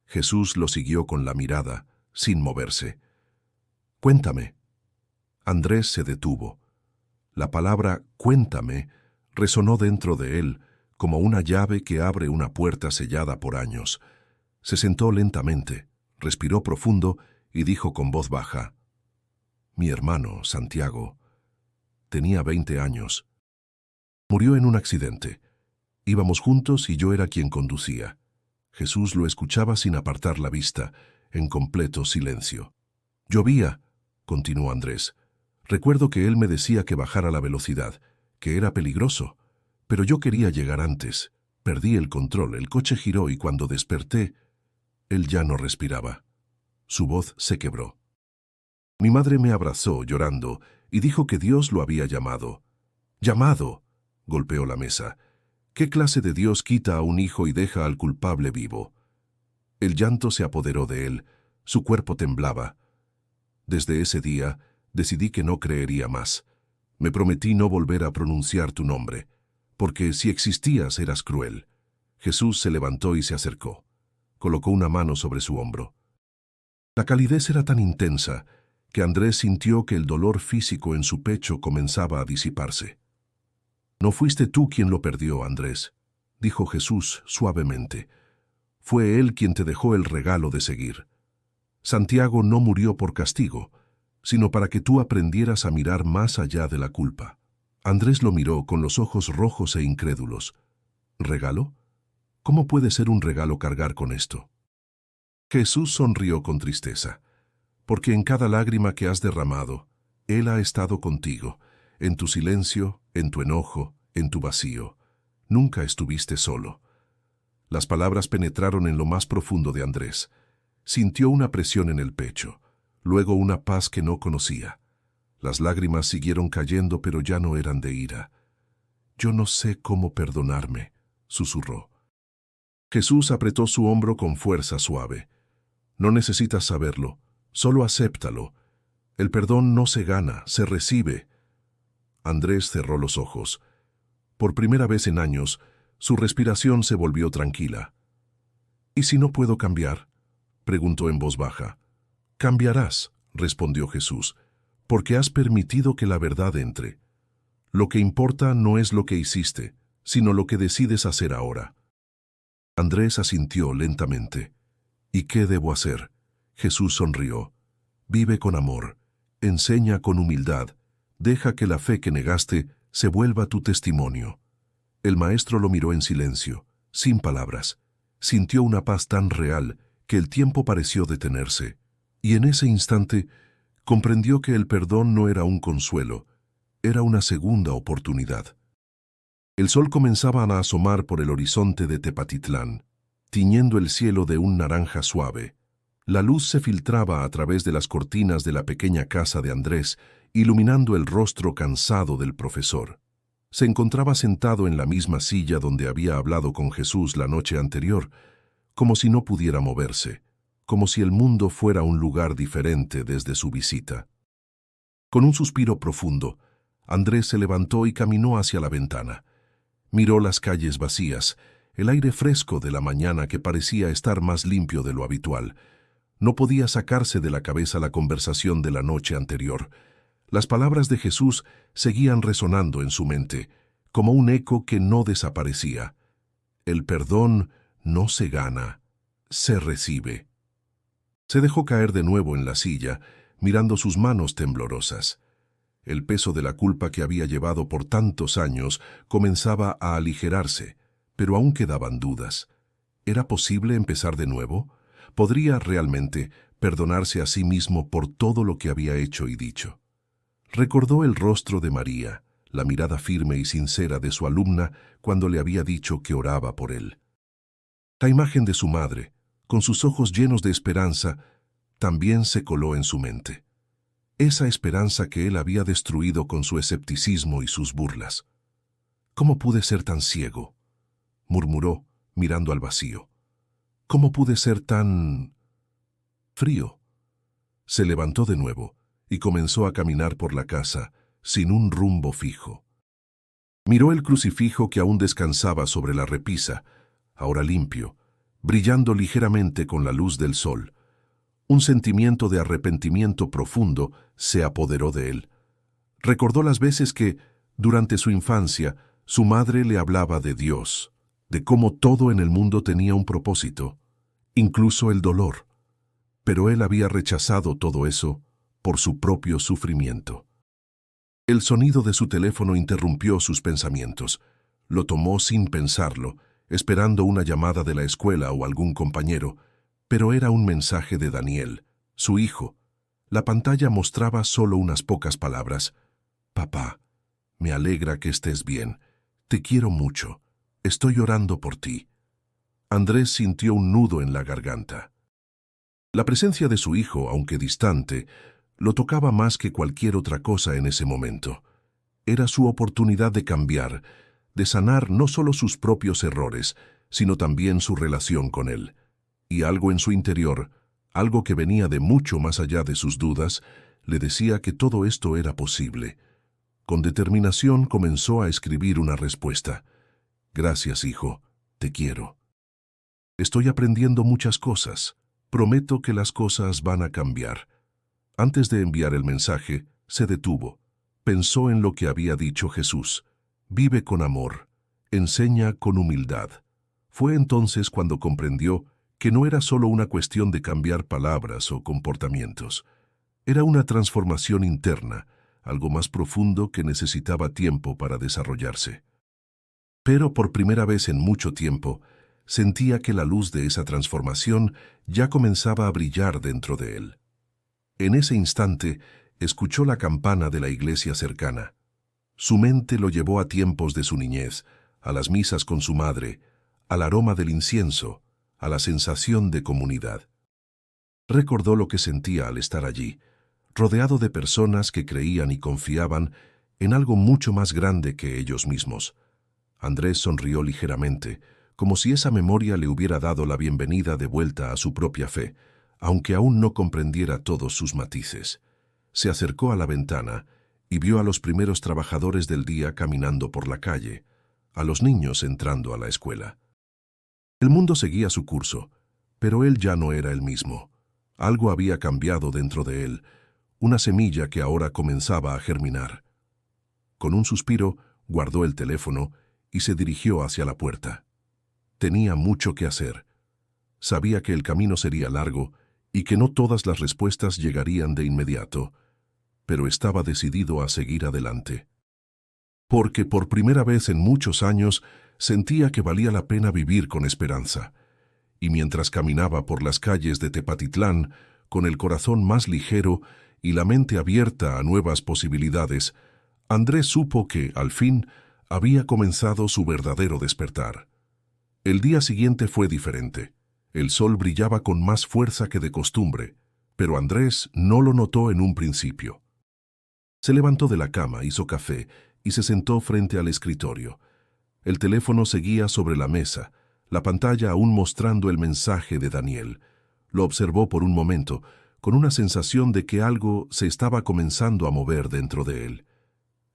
Jesús lo siguió con la mirada, sin moverse. «Cuéntame». Andrés se detuvo. La palabra «cuéntame» resonó dentro de él como una llave que abre una puerta sellada por años. Se sentó lentamente, respiró profundo y dijo con voz baja: «Mi hermano, Santiago, tenía 20 años. Murió en un accidente. Íbamos juntos y yo era quien conducía». Jesús lo escuchaba sin apartar la vista, en completo silencio. «Llovía», continuó Andrés. «Recuerdo que él me decía que bajara la velocidad, que era peligroso, pero yo quería llegar antes. Perdí el control, el coche giró y cuando desperté, él ya no respiraba». Su voz se quebró. «Mi madre me abrazó, llorando, y dijo que Dios lo había llamado». «¿Llamado?», golpeó la mesa. «¿Qué clase de Dios quita a un hijo y deja al culpable vivo?». El llanto se apoderó de él, su cuerpo temblaba. «Desde ese día, decidí que no creería más. Me prometí no volver a pronunciar tu nombre, porque si existías eras cruel». Jesús se levantó y se acercó. Colocó una mano sobre su hombro. La calidez era tan intensa que Andrés sintió que el dolor físico en su pecho comenzaba a disiparse. «No fuiste tú quien lo perdió, Andrés», dijo Jesús suavemente. «Fue él quien te dejó el regalo de seguir. Santiago no murió por castigo, sino para que tú aprendieras a mirar más allá de la culpa». Andrés lo miró con los ojos rojos e incrédulos. «¿Regalo? ¿Cómo puede ser un regalo cargar con esto?». Jesús sonrió con tristeza. «Porque en cada lágrima que has derramado, Él ha estado contigo, en tu silencio, en tu enojo, en tu vacío. Nunca estuviste solo». Las palabras penetraron en lo más profundo de Andrés. Sintió una presión en el pecho, luego una paz que no conocía. Las lágrimas siguieron cayendo, pero ya no eran de ira. «Yo no sé cómo perdonarme», susurró. Jesús apretó su hombro con fuerza suave. «No necesitas saberlo, solo acéptalo. El perdón no se gana, se recibe». Andrés cerró los ojos. Por primera vez en años, su respiración se volvió tranquila. «¿Y si no puedo cambiar?», preguntó en voz baja. Cambiarás, respondió Jesús, porque has permitido que la verdad entre. Lo que importa no es lo que hiciste, sino lo que decides hacer ahora. Andrés asintió lentamente. ¿Y qué debo hacer? Jesús sonrió. Vive con amor, enseña con humildad, deja que la fe que negaste se vuelva tu testimonio. El maestro lo miró en silencio, sin palabras. Sintió una paz tan real que el tiempo pareció detenerse, y en ese instante comprendió que el perdón no era un consuelo, era una segunda oportunidad. El sol comenzaba a asomar por el horizonte de Tepatitlán, tiñendo el cielo de un naranja suave. La luz se filtraba a través de las cortinas de la pequeña casa de Andrés, iluminando el rostro cansado del profesor. Se encontraba sentado en la misma silla donde había hablado con Jesús la noche anterior, como si no pudiera moverse, como si el mundo fuera un lugar diferente desde su visita. Con un suspiro profundo, Andrés se levantó y caminó hacia la ventana. Miró las calles vacías, el aire fresco de la mañana que parecía estar más limpio de lo habitual. No podía sacarse de la cabeza la conversación de la noche anterior. Las palabras de Jesús seguían resonando en su mente, como un eco que no desaparecía. El perdón no se gana, se recibe. Se dejó caer de nuevo en la silla, mirando sus manos temblorosas. El peso de la culpa que había llevado por tantos años comenzaba a aligerarse, pero aún quedaban dudas. ¿Era posible empezar de nuevo? ¿Podría realmente perdonarse a sí mismo por todo lo que había hecho y dicho? Recordó el rostro de María, la mirada firme y sincera de su alumna cuando le había dicho que oraba por él. La imagen de su madre, con sus ojos llenos de esperanza, también se coló en su mente. Esa esperanza que él había destruido con su escepticismo y sus burlas. ¿Cómo pude ser tan ciego?, murmuró, mirando al vacío. ¿Cómo pude ser tan frío? Se levantó de nuevo y comenzó a caminar por la casa, sin un rumbo fijo. Miró el crucifijo que aún descansaba sobre la repisa, ahora limpio, brillando ligeramente con la luz del sol. Un sentimiento de arrepentimiento profundo se apoderó de él. Recordó las veces que, durante su infancia, su madre le hablaba de Dios, de cómo todo en el mundo tenía un propósito, incluso el dolor. Pero él había rechazado todo eso por su propio sufrimiento. El sonido de su teléfono interrumpió sus pensamientos. Lo tomó sin pensarlo, esperando una llamada de la escuela o algún compañero, pero era un mensaje de Daniel, su hijo. La pantalla mostraba solo unas pocas palabras. Papá, me alegra que estés bien. Te quiero mucho. Estoy orando por ti. Andrés sintió un nudo en la garganta. La presencia de su hijo, aunque distante, lo tocaba más que cualquier otra cosa en ese momento. Era su oportunidad de cambiar, de sanar no solo sus propios errores, sino también su relación con él. Y algo en su interior, algo que venía de mucho más allá de sus dudas, le decía que todo esto era posible. Con determinación comenzó a escribir una respuesta. Gracias, hijo, te quiero. Estoy aprendiendo muchas cosas. Prometo que las cosas van a cambiar. Antes de enviar el mensaje, se detuvo. Pensó en lo que había dicho Jesús. Vive con amor, enseña con humildad. Fue entonces cuando comprendió que no era solo una cuestión de cambiar palabras o comportamientos. Era una transformación interna, algo más profundo que necesitaba tiempo para desarrollarse. Pero por primera vez en mucho tiempo, sentía que la luz de esa transformación ya comenzaba a brillar dentro de él. En ese instante, escuchó la campana de la iglesia cercana. Su mente lo llevó a tiempos de su niñez, a las misas con su madre, al aroma del incienso, a la sensación de comunidad. Recordó lo que sentía al estar allí, rodeado de personas que creían y confiaban en algo mucho más grande que ellos mismos. Andrés sonrió ligeramente, como si esa memoria le hubiera dado la bienvenida de vuelta a su propia fe, aunque aún no comprendiera todos sus matices. Se acercó a la ventana y vio a los primeros trabajadores del día caminando por la calle, a los niños entrando a la escuela. El mundo seguía su curso, Pero él ya no era el mismo. Algo había cambiado dentro de él, una semilla que ahora comenzaba a germinar. Con un suspiro, guardó el teléfono y se dirigió hacia la puerta. Tenía mucho que hacer. Sabía que el camino sería largo y que no todas las respuestas llegarían de inmediato, pero estaba decidido a seguir adelante. Porque por primera vez en muchos años sentía que valía la pena vivir con esperanza. Y mientras caminaba por las calles de Tepatitlán, con el corazón más ligero y la mente abierta a nuevas posibilidades, Andrés supo que, al fin, había comenzado su verdadero despertar. El día siguiente fue diferente. El sol brillaba con más fuerza que de costumbre, pero Andrés no lo notó en un principio. Se levantó de la cama, hizo café y se sentó frente al escritorio. El teléfono seguía sobre la mesa, la pantalla aún mostrando el mensaje de Daniel. Lo observó por un momento, con una sensación de que algo se estaba comenzando a mover dentro de él.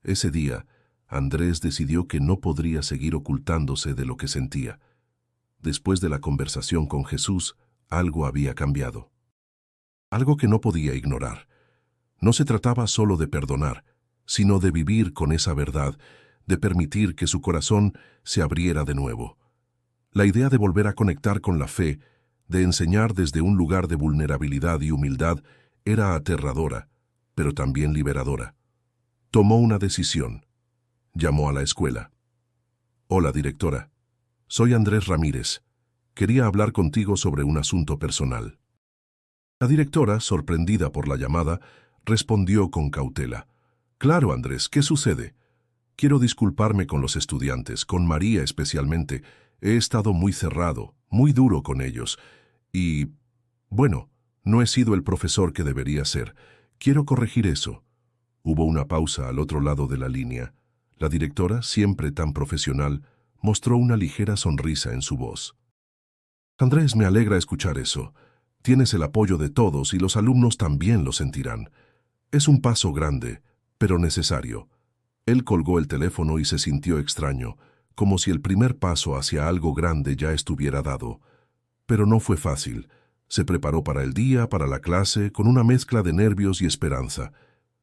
Ese día, Andrés decidió que no podría seguir ocultándose de lo que sentía. Después de la conversación con Jesús, algo había cambiado. Algo que no podía ignorar. No se trataba solo de perdonar, sino de vivir con esa verdad, de permitir que su corazón se abriera de nuevo. La idea de volver a conectar con la fe, de enseñar desde un lugar de vulnerabilidad y humildad, era aterradora, pero también liberadora. Tomó una decisión. Llamó a la escuela. «Hola, directora. Soy Andrés Ramírez. Quería hablar contigo sobre un asunto personal». La directora, sorprendida por la llamada, respondió con cautela. «Claro, Andrés, ¿qué sucede? Quiero disculparme con los estudiantes, con María especialmente. He estado muy cerrado, muy duro con ellos. Y, bueno, no he sido el profesor que debería ser. Quiero corregir eso». Hubo una pausa al otro lado de la línea. La directora, siempre tan profesional, mostró una ligera sonrisa en su voz. «Andrés, me alegra escuchar eso. Tienes el apoyo de todos y los alumnos también lo sentirán. Es un paso grande, pero necesario». Él colgó el teléfono y se sintió extraño, como si el primer paso hacia algo grande ya estuviera dado. Pero no fue fácil. Se preparó para el día, para la clase, con una mezcla de nervios y esperanza.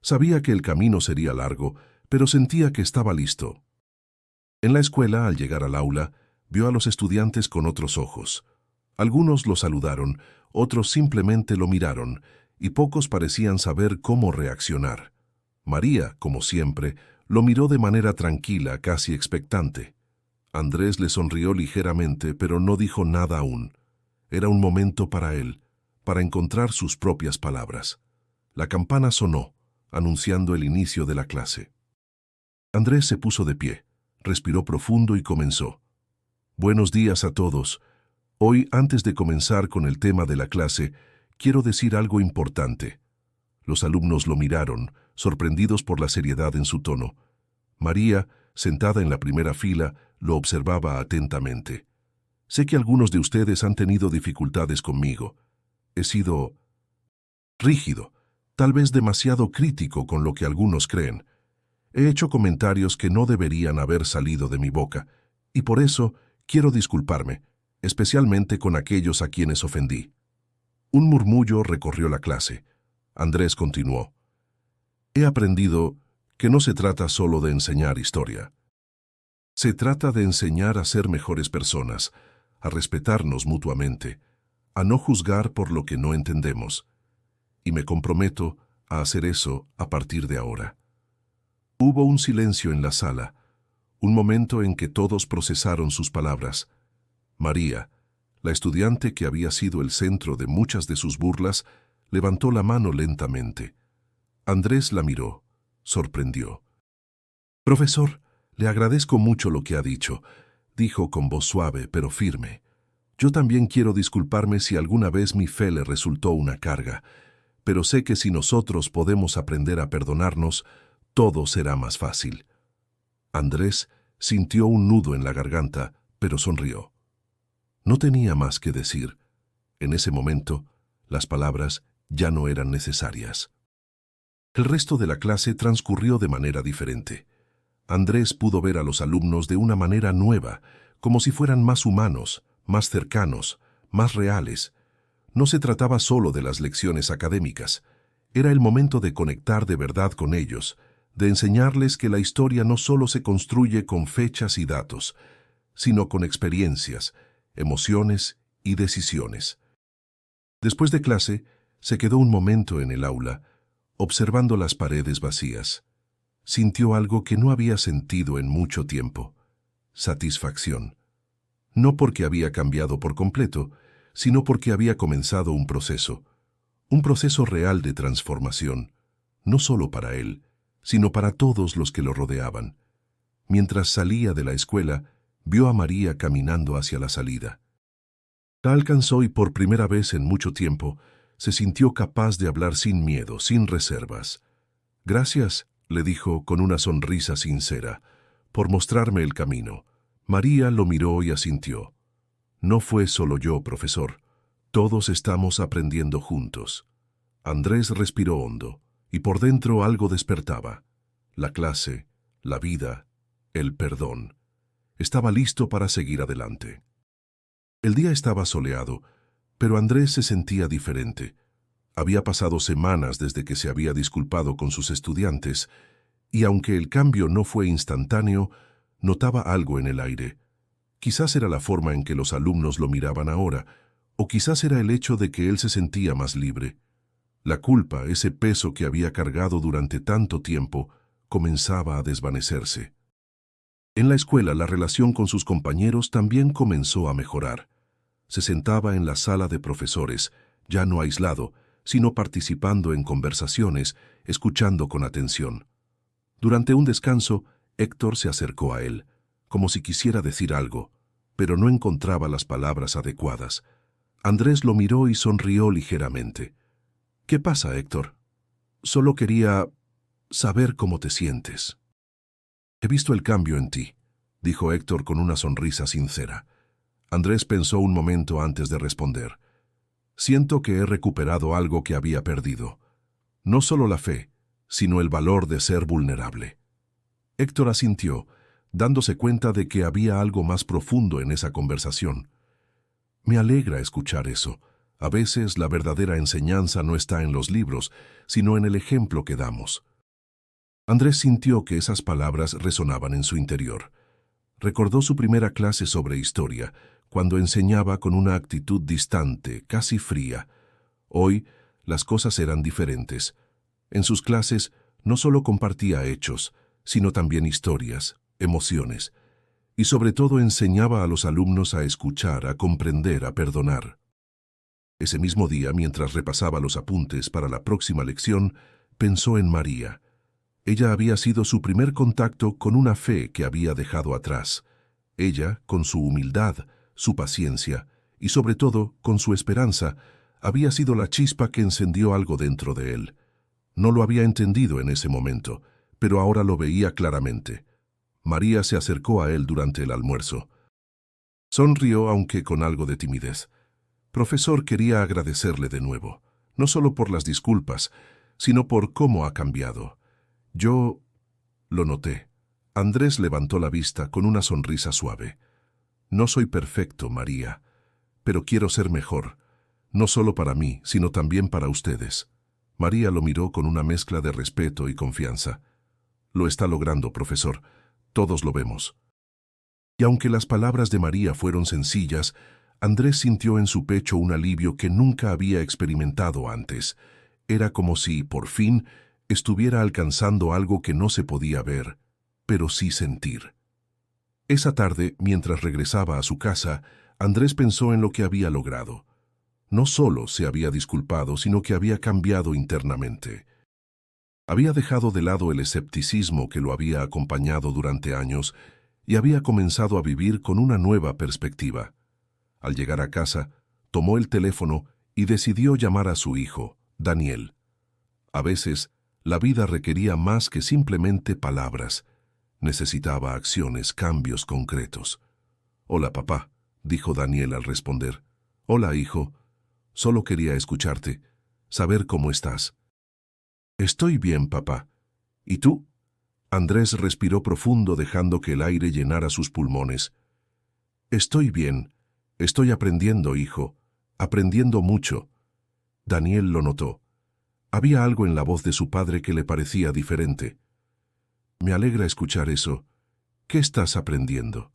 Sabía que el camino sería largo, pero sentía que estaba listo. En la escuela, al llegar al aula, vio a los estudiantes con otros ojos. Algunos lo saludaron, otros simplemente lo miraron, y pocos parecían saber cómo reaccionar. María, como siempre, lo miró de manera tranquila, casi expectante. Andrés le sonrió ligeramente, pero no dijo nada aún. Era un momento para él, para encontrar sus propias palabras. La campana sonó, anunciando el inicio de la clase. Andrés se puso de pie, respiró profundo y comenzó. «Buenos días a todos. Hoy, antes de comenzar con el tema de la clase, quiero decir algo importante». Los alumnos lo miraron, sorprendidos por la seriedad en su tono. María, sentada en la primera fila, lo observaba atentamente. «Sé que algunos de ustedes han tenido dificultades conmigo. He sido rígido, tal vez demasiado crítico con lo que algunos creen. He hecho comentarios que no deberían haber salido de mi boca, y por eso quiero disculparme, especialmente con aquellos a quienes ofendí». Un murmullo recorrió la clase. Andrés continuó. «He aprendido que no se trata solo de enseñar historia. Se trata de enseñar a ser mejores personas, a respetarnos mutuamente, a no juzgar por lo que no entendemos. Y me comprometo a hacer eso a partir de ahora». Hubo un silencio en la sala, un momento en que todos procesaron sus palabras. María, la estudiante que había sido el centro de muchas de sus burlas, levantó la mano lentamente. Andrés la miró, sorprendió. «Profesor, le agradezco mucho lo que ha dicho», dijo con voz suave pero firme. «Yo también quiero disculparme si alguna vez mi fe le resultó una carga, pero sé que si nosotros podemos aprender a perdonarnos, todo será más fácil». Andrés sintió un nudo en la garganta, pero sonrió. No tenía más que decir. En ese momento, las palabras ya no eran necesarias. El resto de la clase transcurrió de manera diferente. Andrés pudo ver a los alumnos de una manera nueva, como si fueran más humanos, más cercanos, más reales. No se trataba solo de las lecciones académicas. Era el momento de conectar de verdad con ellos, de enseñarles que la historia no solo se construye con fechas y datos, sino con experiencias, emociones y decisiones. Después de clase, se quedó un momento en el aula, observando las paredes vacías. Sintió algo que no había sentido en mucho tiempo: satisfacción. No porque había cambiado por completo, sino porque había comenzado un proceso real de transformación, no solo para él, sino para todos los que lo rodeaban. Mientras salía de la escuela, vio a María caminando hacia la salida. La alcanzó y por primera vez en mucho tiempo se sintió capaz de hablar sin miedo, sin reservas. «Gracias», le dijo con una sonrisa sincera, «por mostrarme el camino». María lo miró y asintió. «No fue solo yo, profesor. Todos estamos aprendiendo juntos». Andrés respiró hondo, y por dentro algo despertaba. La clase, la vida, el perdón. Estaba listo para seguir adelante. El día estaba soleado, pero Andrés se sentía diferente. Había pasado semanas desde que se había disculpado con sus estudiantes, y aunque el cambio no fue instantáneo, notaba algo en el aire. Quizás era la forma en que los alumnos lo miraban ahora, o quizás era el hecho de que él se sentía más libre. La culpa, ese peso que había cargado durante tanto tiempo, comenzaba a desvanecerse. En la escuela, la relación con sus compañeros también comenzó a mejorar. Se sentaba en la sala de profesores, ya no aislado, sino participando en conversaciones, escuchando con atención. Durante un descanso, Héctor se acercó a él, como si quisiera decir algo, pero no encontraba las palabras adecuadas. Andrés lo miró y sonrió ligeramente. «¿Qué pasa, Héctor? Solo quería saber cómo te sientes». «He visto el cambio en ti», dijo Héctor con una sonrisa sincera. Andrés pensó un momento antes de responder. «Siento que he recuperado algo que había perdido. No solo la fe, sino el valor de ser vulnerable». Héctor asintió, dándose cuenta de que había algo más profundo en esa conversación. «Mealegra escuchar eso. A veces la verdadera enseñanza no está en los libros, sino en el ejemplo que damos». Andrés sintió que esas palabras resonaban en su interior. Recordó su primera clase sobre historia, cuando enseñaba con una actitud distante, casi fría. Hoy, las cosas eran diferentes. En sus clases, no solo compartía hechos, sino también historias, emociones, y sobre todo enseñaba a los alumnos a escuchar, a comprender, a perdonar. Ese mismo día, mientras repasaba los apuntes para la próxima lección, pensó en María. Ella había sido su primer contacto con una fe que había dejado atrás. Ella, con su humildad, su paciencia y sobre todo con su esperanza, había sido la chispa que encendió algo dentro de él. No lo había entendido en ese momento, pero ahora lo veía claramente. María se acercó a él durante el almuerzo. Sonrió, aunque con algo de timidez. «Profesor, quería agradecerle de nuevo, no solo por las disculpas, sino por cómo ha cambiado. Yo lo noté». Andrés levantó la vista con una sonrisa suave. «No soy perfecto, María, pero quiero ser mejor, no solo para mí, sino también para ustedes». María lo miró con una mezcla de respeto y confianza. «Lo está logrando, profesor. Todos lo vemos». Y aunque las palabras de María fueron sencillas, Andrés sintió en su pecho un alivio que nunca había experimentado antes. Era como si, por fin, estuviera alcanzando algo que no se podía ver, pero sí sentir. Esa tarde, mientras regresaba a su casa, Andrés pensó en lo que había logrado. No solo se había disculpado, sino que había cambiado internamente. Había dejado de lado el escepticismo que lo había acompañado durante años y había comenzado a vivir con una nueva perspectiva. Al llegar a casa, tomó el teléfono y decidió llamar a su hijo, Daniel. A veces, la vida requería más que simplemente palabras. Necesitaba acciones, cambios concretos. «Hola, papá», dijo Daniel al responder. «Hola, hijo. Solo quería escucharte, saber cómo estás». «Estoy bien, papá. ¿Y tú?» Andrés respiró profundo, dejando que el aire llenara sus pulmones. «Estoy bien. Estoy aprendiendo, hijo. aprendiendo mucho. Daniel lo notó. Había algo en la voz de su padre que le parecía diferente. Me alegra escuchar eso. ¿Qué estás aprendiendo?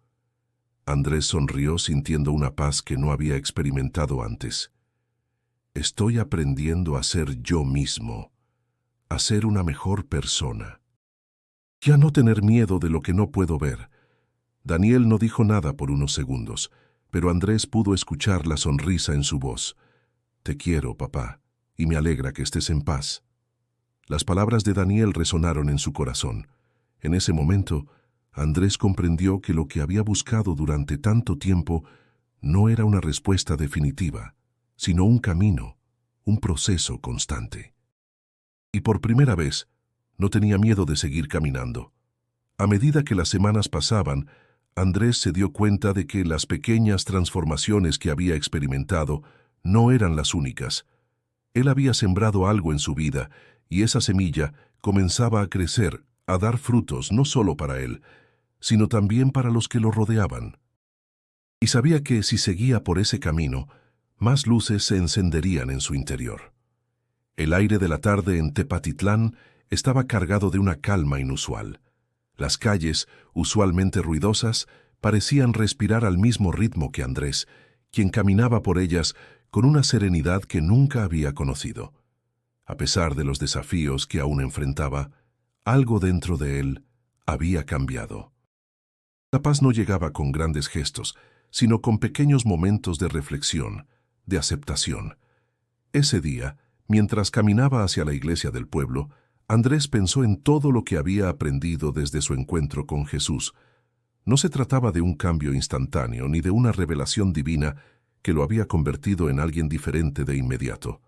Andrés sonrió sintiendo una paz que no había experimentado antes. Estoy aprendiendo a ser yo mismo, a ser una mejor persona. Y a no tener miedo de lo que no puedo ver. Daniel no dijo nada por unos segundos, pero Andrés pudo escuchar la sonrisa en su voz. Te quiero, papá, y me alegra que estés en paz. Las palabras de Daniel resonaron en su corazón. En ese momento, Andrés comprendió que lo que había buscado durante tanto tiempo no era una respuesta definitiva, sino un camino, un proceso constante. Y por primera vez, no tenía miedo de seguir caminando. A medida que las semanas pasaban, Andrés se dio cuenta de que las pequeñas transformaciones que había experimentado no eran las únicas. Él había sembrado algo en su vida, y esa semilla comenzaba a crecer, a dar frutos no solo para él, sino también para los que lo rodeaban. Y sabía que si seguía por ese camino, más luces se encenderían en su interior. El aire de la tarde en Tepatitlán estaba cargado de una calma inusual. Las calles, usualmente ruidosas, parecían respirar al mismo ritmo que Andrés, quien caminaba por ellas con una serenidad que nunca había conocido. A pesar de los desafíos que aún enfrentaba, algo dentro de él había cambiado. La paz no llegaba con grandes gestos, sino con pequeños momentos de reflexión, de aceptación. Ese día, mientras caminaba hacia la iglesia del pueblo, Andrés pensó en todo lo que había aprendido desde su encuentro con Jesús. No se trataba de un cambio instantáneo ni de una revelación divina que lo había convertido en alguien diferente de inmediato.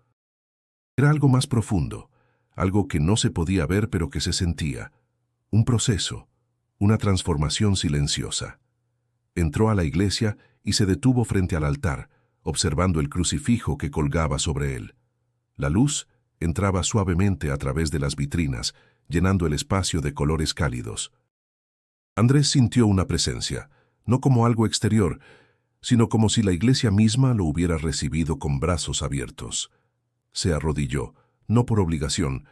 Era algo más profundo, algo que no se podía ver pero que se sentía. Un proceso, una transformación silenciosa. Entró a la iglesia y se detuvo frente al altar, observando el crucifijo que colgaba sobre él. La luz entraba suavemente a través de las vitrinas, llenando el espacio de colores cálidos. Andrés sintió una presencia, no como algo exterior, sino como si la iglesia misma lo hubiera recibido con brazos abiertos. Se arrodilló, no por obligación,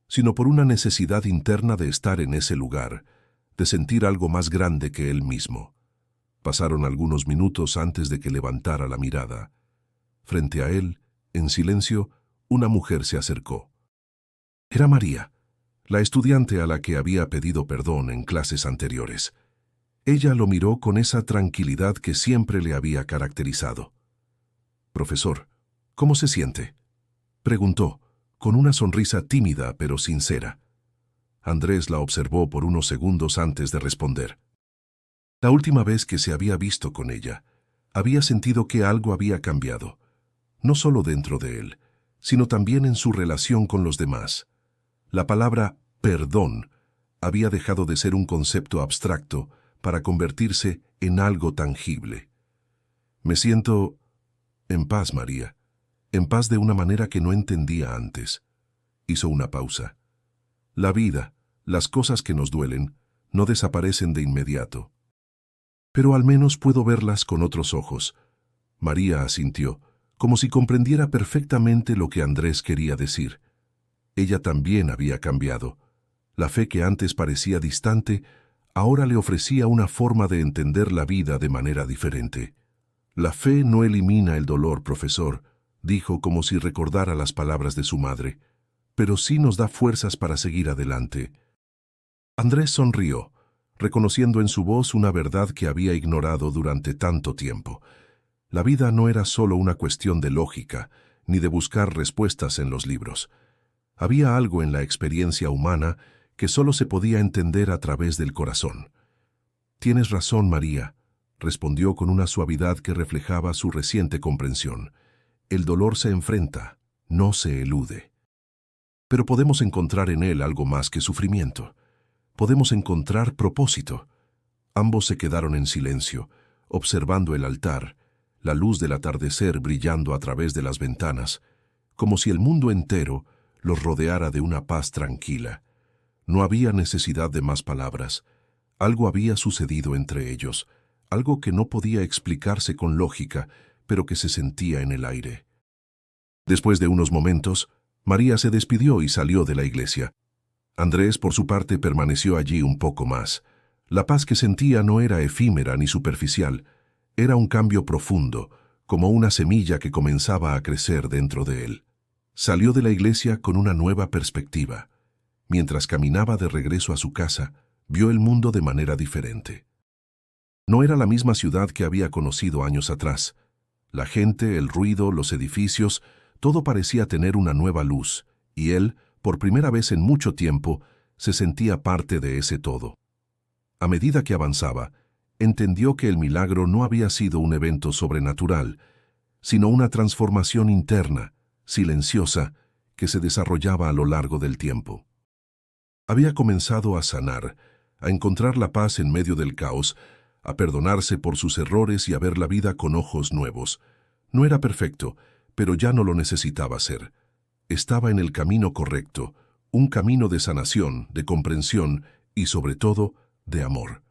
sino por una necesidad interna de estar en ese lugar, de sentir algo más grande que él mismo. Pasaron algunos minutos antes de que levantara la mirada. Frente a él, en silencio, una mujer se acercó. Era María, la estudiante a la que había pedido perdón en clases anteriores. Ella lo miró con esa tranquilidad que siempre le había caracterizado. «Profesor, ¿cómo se siente?», preguntó, con una sonrisa tímida pero sincera. Andrés la observó por unos segundos antes de responder. La última vez que se había visto con ella, había sentido que algo había cambiado, no solo dentro de él, sino también en su relación con los demás. La palabra perdón había dejado de ser un concepto abstracto para convertirse en algo tangible. «Me siento en paz, María, en paz de una manera que no entendía antes». Hizo una pausa. La vida, las cosas que nos duelen, no desaparecen de inmediato. «Pero al menos puedo verlas con otros ojos». María asintió, como si comprendiera perfectamente lo que Andrés quería decir. Ella también había cambiado. La fe que antes parecía distante, ahora le ofrecía una forma de entender la vida de manera diferente. «La fe no elimina el dolor, profesor», dijo como si recordara las palabras de su madre, «pero sí nos da fuerzas para seguir adelante». Andrés sonrió, reconociendo en su voz una verdad que había ignorado durante tanto tiempo. La vida no era solo una cuestión de lógica, ni de buscar respuestas en los libros. Había algo en la experiencia humana que solo se podía entender a través del corazón. «Tienes razón, María», respondió con una suavidad que reflejaba su reciente comprensión. «El dolor se enfrenta, no se elude. Pero podemos encontrar en él algo más que sufrimiento. Podemos encontrar propósito». Ambos se quedaron en silencio, observando el altar, la luz del atardecer brillando a través de las ventanas, como si el mundo entero los rodeara de una paz tranquila. No había necesidad de más palabras. Algo había sucedido entre ellos, algo que no podía explicarse con lógica, pero que se sentía en el aire. Después de unos momentos, María se despidió y salió de la iglesia. Andrés, por su parte, permaneció allí un poco más. La paz que sentía no era efímera ni superficial, era un cambio profundo, como una semilla que comenzaba a crecer dentro de él. Salió de la iglesia con una nueva perspectiva. Mientras caminaba de regreso a su casa, vio el mundo de manera diferente. No era la misma ciudad que había conocido años atrás. La gente, el ruido, los edificios, todo parecía tener una nueva luz, y él, por primera vez en mucho tiempo, se sentía parte de ese todo. A medida que avanzaba, entendió que el milagro no había sido un evento sobrenatural, sino una transformación interna, silenciosa, que se desarrollaba a lo largo del tiempo. Había comenzado a sanar, a encontrar la paz en medio del caos, a perdonarse por sus errores y a ver la vida con ojos nuevos. No era perfecto, pero ya no lo necesitaba ser. Estaba en el camino correcto, un camino de sanación, de comprensión y, sobre todo, de amor.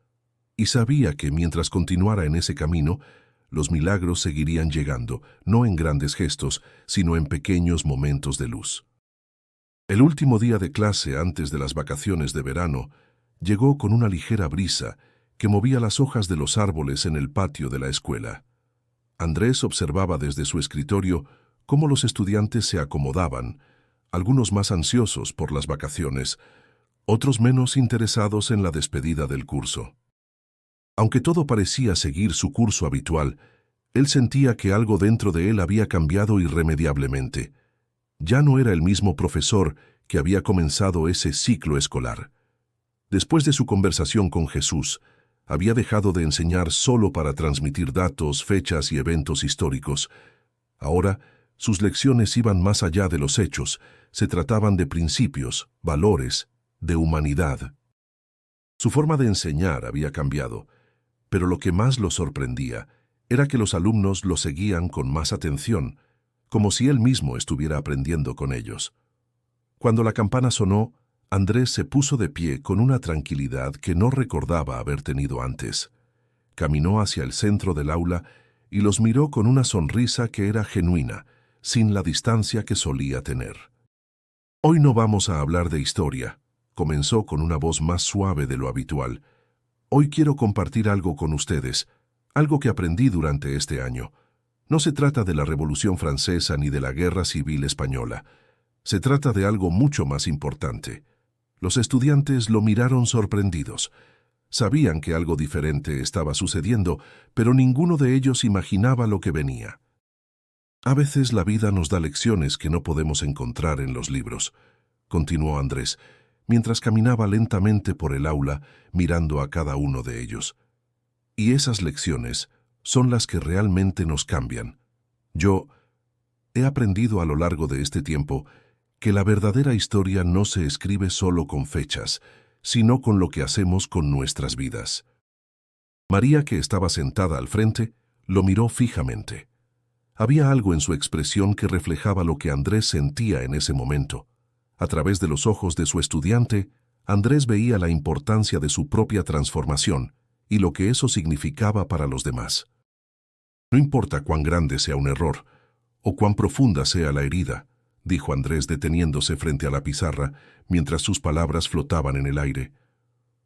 Y sabía que mientras continuara en ese camino, los milagros seguirían llegando, no en grandes gestos, sino en pequeños momentos de luz. El último día de clase antes de las vacaciones de verano llegó con una ligera brisa que movía las hojas de los árboles en el patio de la escuela. Andrés observaba desde su escritorio cómo los estudiantes se acomodaban, algunos más ansiosos por las vacaciones, otros menos interesados en la despedida del curso. Aunque todo parecía seguir su curso habitual, él sentía que algo dentro de él había cambiado irremediablemente. Ya no era el mismo profesor que había comenzado ese ciclo escolar. Después de su conversación con Jesús, había dejado de enseñar solo para transmitir datos, fechas y eventos históricos. Ahora, sus lecciones iban más allá de los hechos, se trataban de principios, valores, de humanidad. Su forma de enseñar había cambiado, pero lo que más lo sorprendía era que los alumnos lo seguían con más atención, como si él mismo estuviera aprendiendo con ellos. Cuando la campana sonó, Andrés se puso de pie con una tranquilidad que no recordaba haber tenido antes. Caminó hacia el centro del aula y los miró con una sonrisa que era genuina, sin la distancia que solía tener. «Hoy no vamos a hablar de historia», comenzó con una voz más suave de lo habitual. «Hoy quiero compartir algo con ustedes, algo que aprendí durante este año. No se trata de la Revolución Francesa ni de la Guerra Civil Española. Se trata de algo mucho más importante». Los estudiantes lo miraron sorprendidos. Sabían que algo diferente estaba sucediendo, pero ninguno de ellos imaginaba lo que venía. «A veces la vida nos da lecciones que no podemos encontrar en los libros», continuó Andrés, mientras caminaba lentamente por el aula, mirando a cada uno de ellos. «Y esas lecciones son las que realmente nos cambian. Yo he aprendido a lo largo de este tiempo que la verdadera historia no se escribe solo con fechas, sino con lo que hacemos con nuestras vidas». María, que estaba sentada al frente, lo miró fijamente. Había algo en su expresión que reflejaba lo que Andrés sentía en ese momento. A través de los ojos de su estudiante, Andrés veía la importancia de su propia transformación y lo que eso significaba para los demás. «No importa cuán grande sea un error, o cuán profunda sea la herida», dijo Andrés deteniéndose frente a la pizarra mientras sus palabras flotaban en el aire.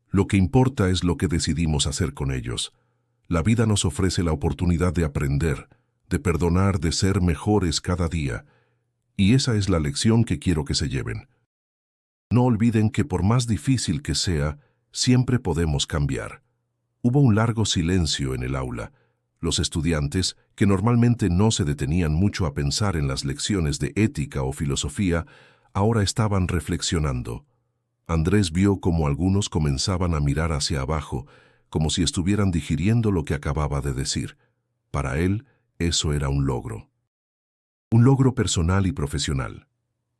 «Lo que importa es lo que decidimos hacer con ellos. La vida nos ofrece la oportunidad de aprender, de perdonar, de ser mejores cada día. Y esa es la lección que quiero que se lleven. No olviden que por más difícil que sea, siempre podemos cambiar». Hubo un largo silencio en el aula. Los estudiantes, que normalmente no se detenían mucho a pensar en las lecciones de ética o filosofía, ahora estaban reflexionando. Andrés vio cómo algunos comenzaban a mirar hacia abajo, como si estuvieran digiriendo lo que acababa de decir. Para él, eso era un logro. Un logro personal y profesional.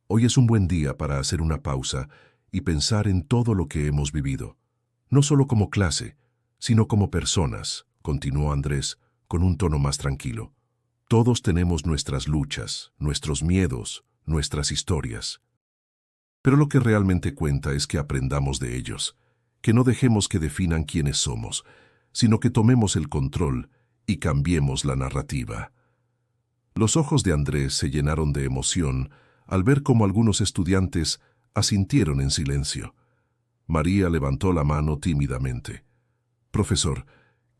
Hoy es un buen día para hacer una pausa y pensar en todo lo que hemos vivido. No solo como clase, sino como personas, continuó Andrés, con un tono más tranquilo. Todos tenemos nuestras luchas, nuestros miedos, nuestras historias. Pero lo que realmente cuenta es que aprendamos de ellos, que no dejemos que definan quiénes somos, sino que tomemos el control y cambiemos la narrativa. Los ojos de Andrés se llenaron de emoción al ver cómo algunos estudiantes asintieron en silencio. María levantó la mano tímidamente. «Profesor,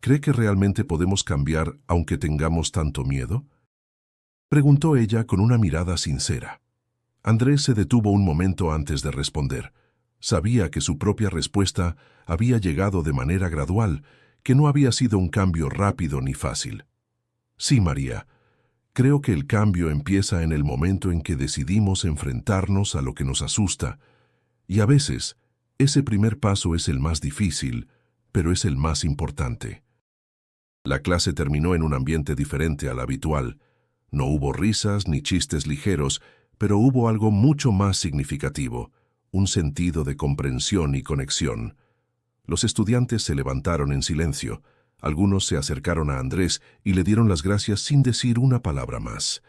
¿cree que realmente podemos cambiar aunque tengamos tanto miedo?», preguntó ella con una mirada sincera. Andrés se detuvo un momento antes de responder. Sabía que su propia respuesta había llegado de manera gradual, que no había sido un cambio rápido ni fácil. «Sí, María, creo que el cambio empieza en el momento en que decidimos enfrentarnos a lo que nos asusta, y a veces ese primer paso es el más difícil, pero es el más importante». La clase terminó en un ambiente diferente al habitual. No hubo risas ni chistes ligeros, pero hubo algo mucho más significativo, un sentido de comprensión y conexión. Los estudiantes se levantaron en silencio. Algunos se acercaron a Andrés y le dieron las gracias sin decir una palabra más.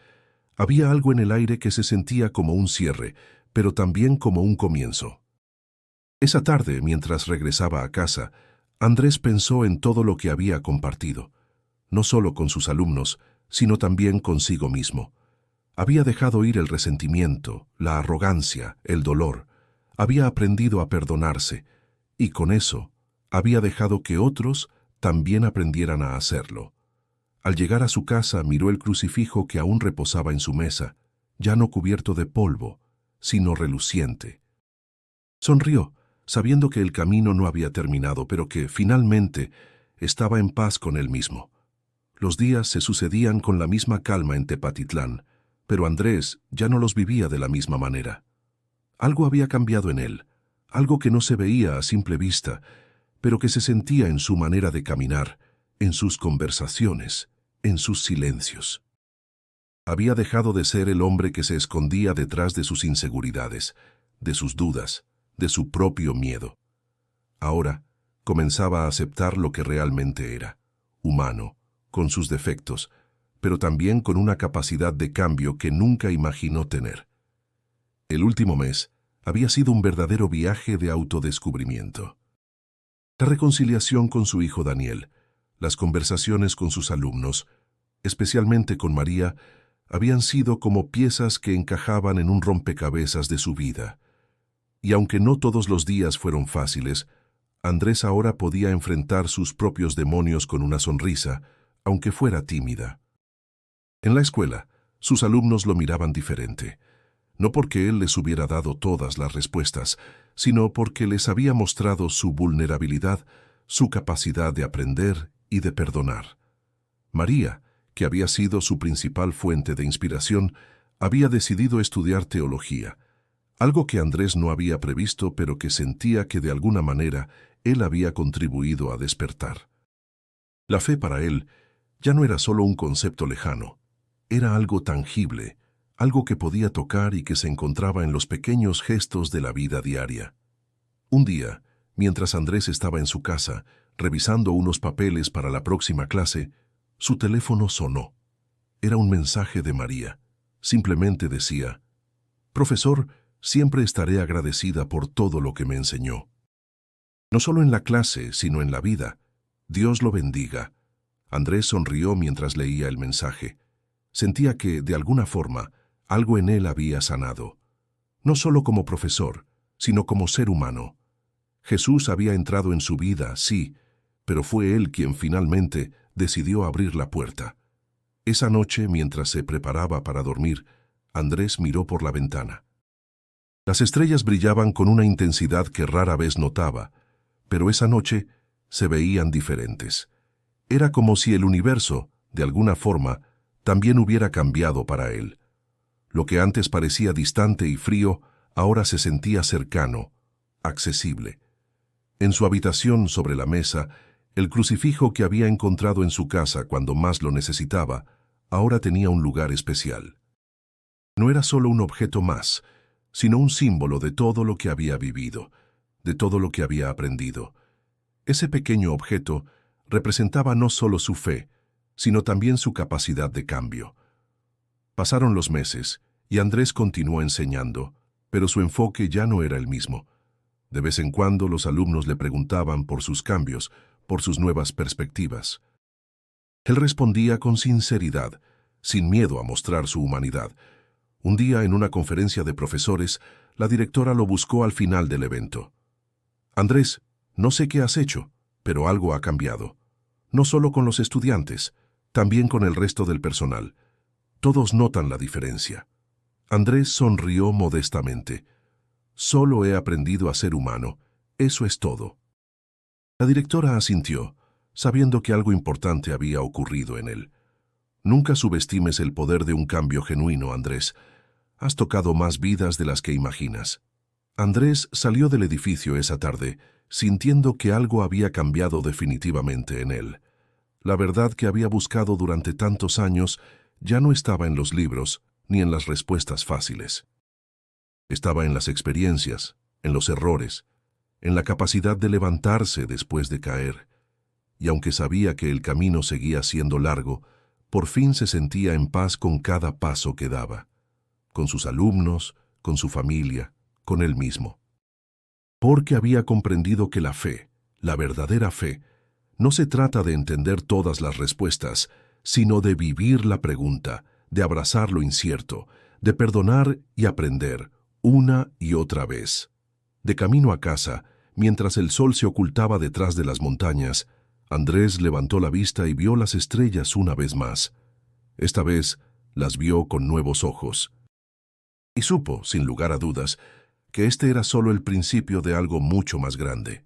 Había algo en el aire que se sentía como un cierre, pero también como un comienzo. Esa tarde, mientras regresaba a casa, Andrés pensó en todo lo que había compartido, no solo con sus alumnos, sino también consigo mismo. Había dejado ir el resentimiento, la arrogancia, el dolor. Había aprendido a perdonarse, y con eso había dejado que otros también aprendieran a hacerlo. Al llegar a su casa miró el crucifijo que aún reposaba en su mesa, ya no cubierto de polvo, sino reluciente. Sonrió, sabiendo que el camino no había terminado, pero que, finalmente, estaba en paz con él mismo. Los días se sucedían con la misma calma en Tepatitlán, pero Andrés ya no los vivía de la misma manera. Algo había cambiado en él, algo que no se veía a simple vista, pero que se sentía en su manera de caminar, en sus conversaciones, en sus silencios. Había dejado de ser el hombre que se escondía detrás de sus inseguridades, de sus dudas, de su propio miedo. Ahora comenzaba a aceptar lo que realmente era, humano, con sus defectos, pero también con una capacidad de cambio que nunca imaginó tener. El último mes había sido un verdadero viaje de autodescubrimiento. La reconciliación con su hijo Daniel, las conversaciones con sus alumnos, especialmente con María, habían sido como piezas que encajaban en un rompecabezas de su vida. Y aunque no todos los días fueron fáciles, Andrés ahora podía enfrentar sus propios demonios con una sonrisa, aunque fuera tímida. En la escuela, sus alumnos lo miraban diferente, no porque él les hubiera dado todas las respuestas, sino porque les había mostrado su vulnerabilidad, su capacidad de aprender y de perdonar. María, que había sido su principal fuente de inspiración, había decidido estudiar teología, algo que Andrés no había previsto, pero que sentía que de alguna manera él había contribuido a despertar. La fe para él ya no era solo un concepto lejano, era algo tangible, algo que podía tocar y que se encontraba en los pequeños gestos de la vida diaria. Un día, mientras Andrés estaba en su casa, revisando unos papeles para la próxima clase, su teléfono sonó. Era un mensaje de María. Simplemente decía: «Profesor, siempre estaré agradecida por todo lo que me enseñó». No solo en la clase, sino en la vida. Dios lo bendiga. Andrés sonrió mientras leía el mensaje. Sentía que, de alguna forma, algo en él había sanado. No solo como profesor, sino como ser humano. Jesús había entrado en su vida, sí, pero fue él quien finalmente decidió abrir la puerta. Esa noche, mientras se preparaba para dormir, Andrés miró por la ventana. Las estrellas brillaban con una intensidad que rara vez notaba, pero esa noche se veían diferentes. Era como si el universo, de alguna forma, también hubiera cambiado para él. Lo que antes parecía distante y frío, ahora se sentía cercano, accesible. En su habitación, sobre la mesa, el crucifijo que había encontrado en su casa cuando más lo necesitaba, ahora tenía un lugar especial. No era solo un objeto más, sino un símbolo de todo lo que había vivido, de todo lo que había aprendido. Ese pequeño objeto representaba no solo su fe, sino también su capacidad de cambio. Pasaron los meses, y Andrés continuó enseñando, pero su enfoque ya no era el mismo. De vez en cuando los alumnos le preguntaban por sus cambios, por sus nuevas perspectivas. Él respondía con sinceridad, sin miedo a mostrar su humanidad. Un día, en una conferencia de profesores, la directora lo buscó al final del evento. Andrés, no sé qué has hecho, pero algo ha cambiado. No solo con los estudiantes, también con el resto del personal. Todos notan la diferencia. Andrés sonrió modestamente. Solo he aprendido a ser humano. Eso es todo. La directora asintió, sabiendo que algo importante había ocurrido en él. Nunca subestimes el poder de un cambio genuino, Andrés. Has tocado más vidas de las que imaginas. Andrés salió del edificio esa tarde, sintiendo que algo había cambiado definitivamente en él. La verdad que había buscado durante tantos años ya no estaba en los libros ni en las respuestas fáciles. Estaba en las experiencias, en los errores, en la capacidad de levantarse después de caer. Y aunque sabía que el camino seguía siendo largo, por fin se sentía en paz con cada paso que daba, con sus alumnos, con su familia, con él mismo. Porque había comprendido que la fe, la verdadera fe, no se trata de entender todas las respuestas, sino de vivir la pregunta, de abrazar lo incierto, de perdonar y aprender, una y otra vez. De camino a casa, mientras el sol se ocultaba detrás de las montañas, Andrés levantó la vista y vio las estrellas una vez más. Esta vez las vio con nuevos ojos. Y supo, sin lugar a dudas, que este era solo el principio de algo mucho más grande.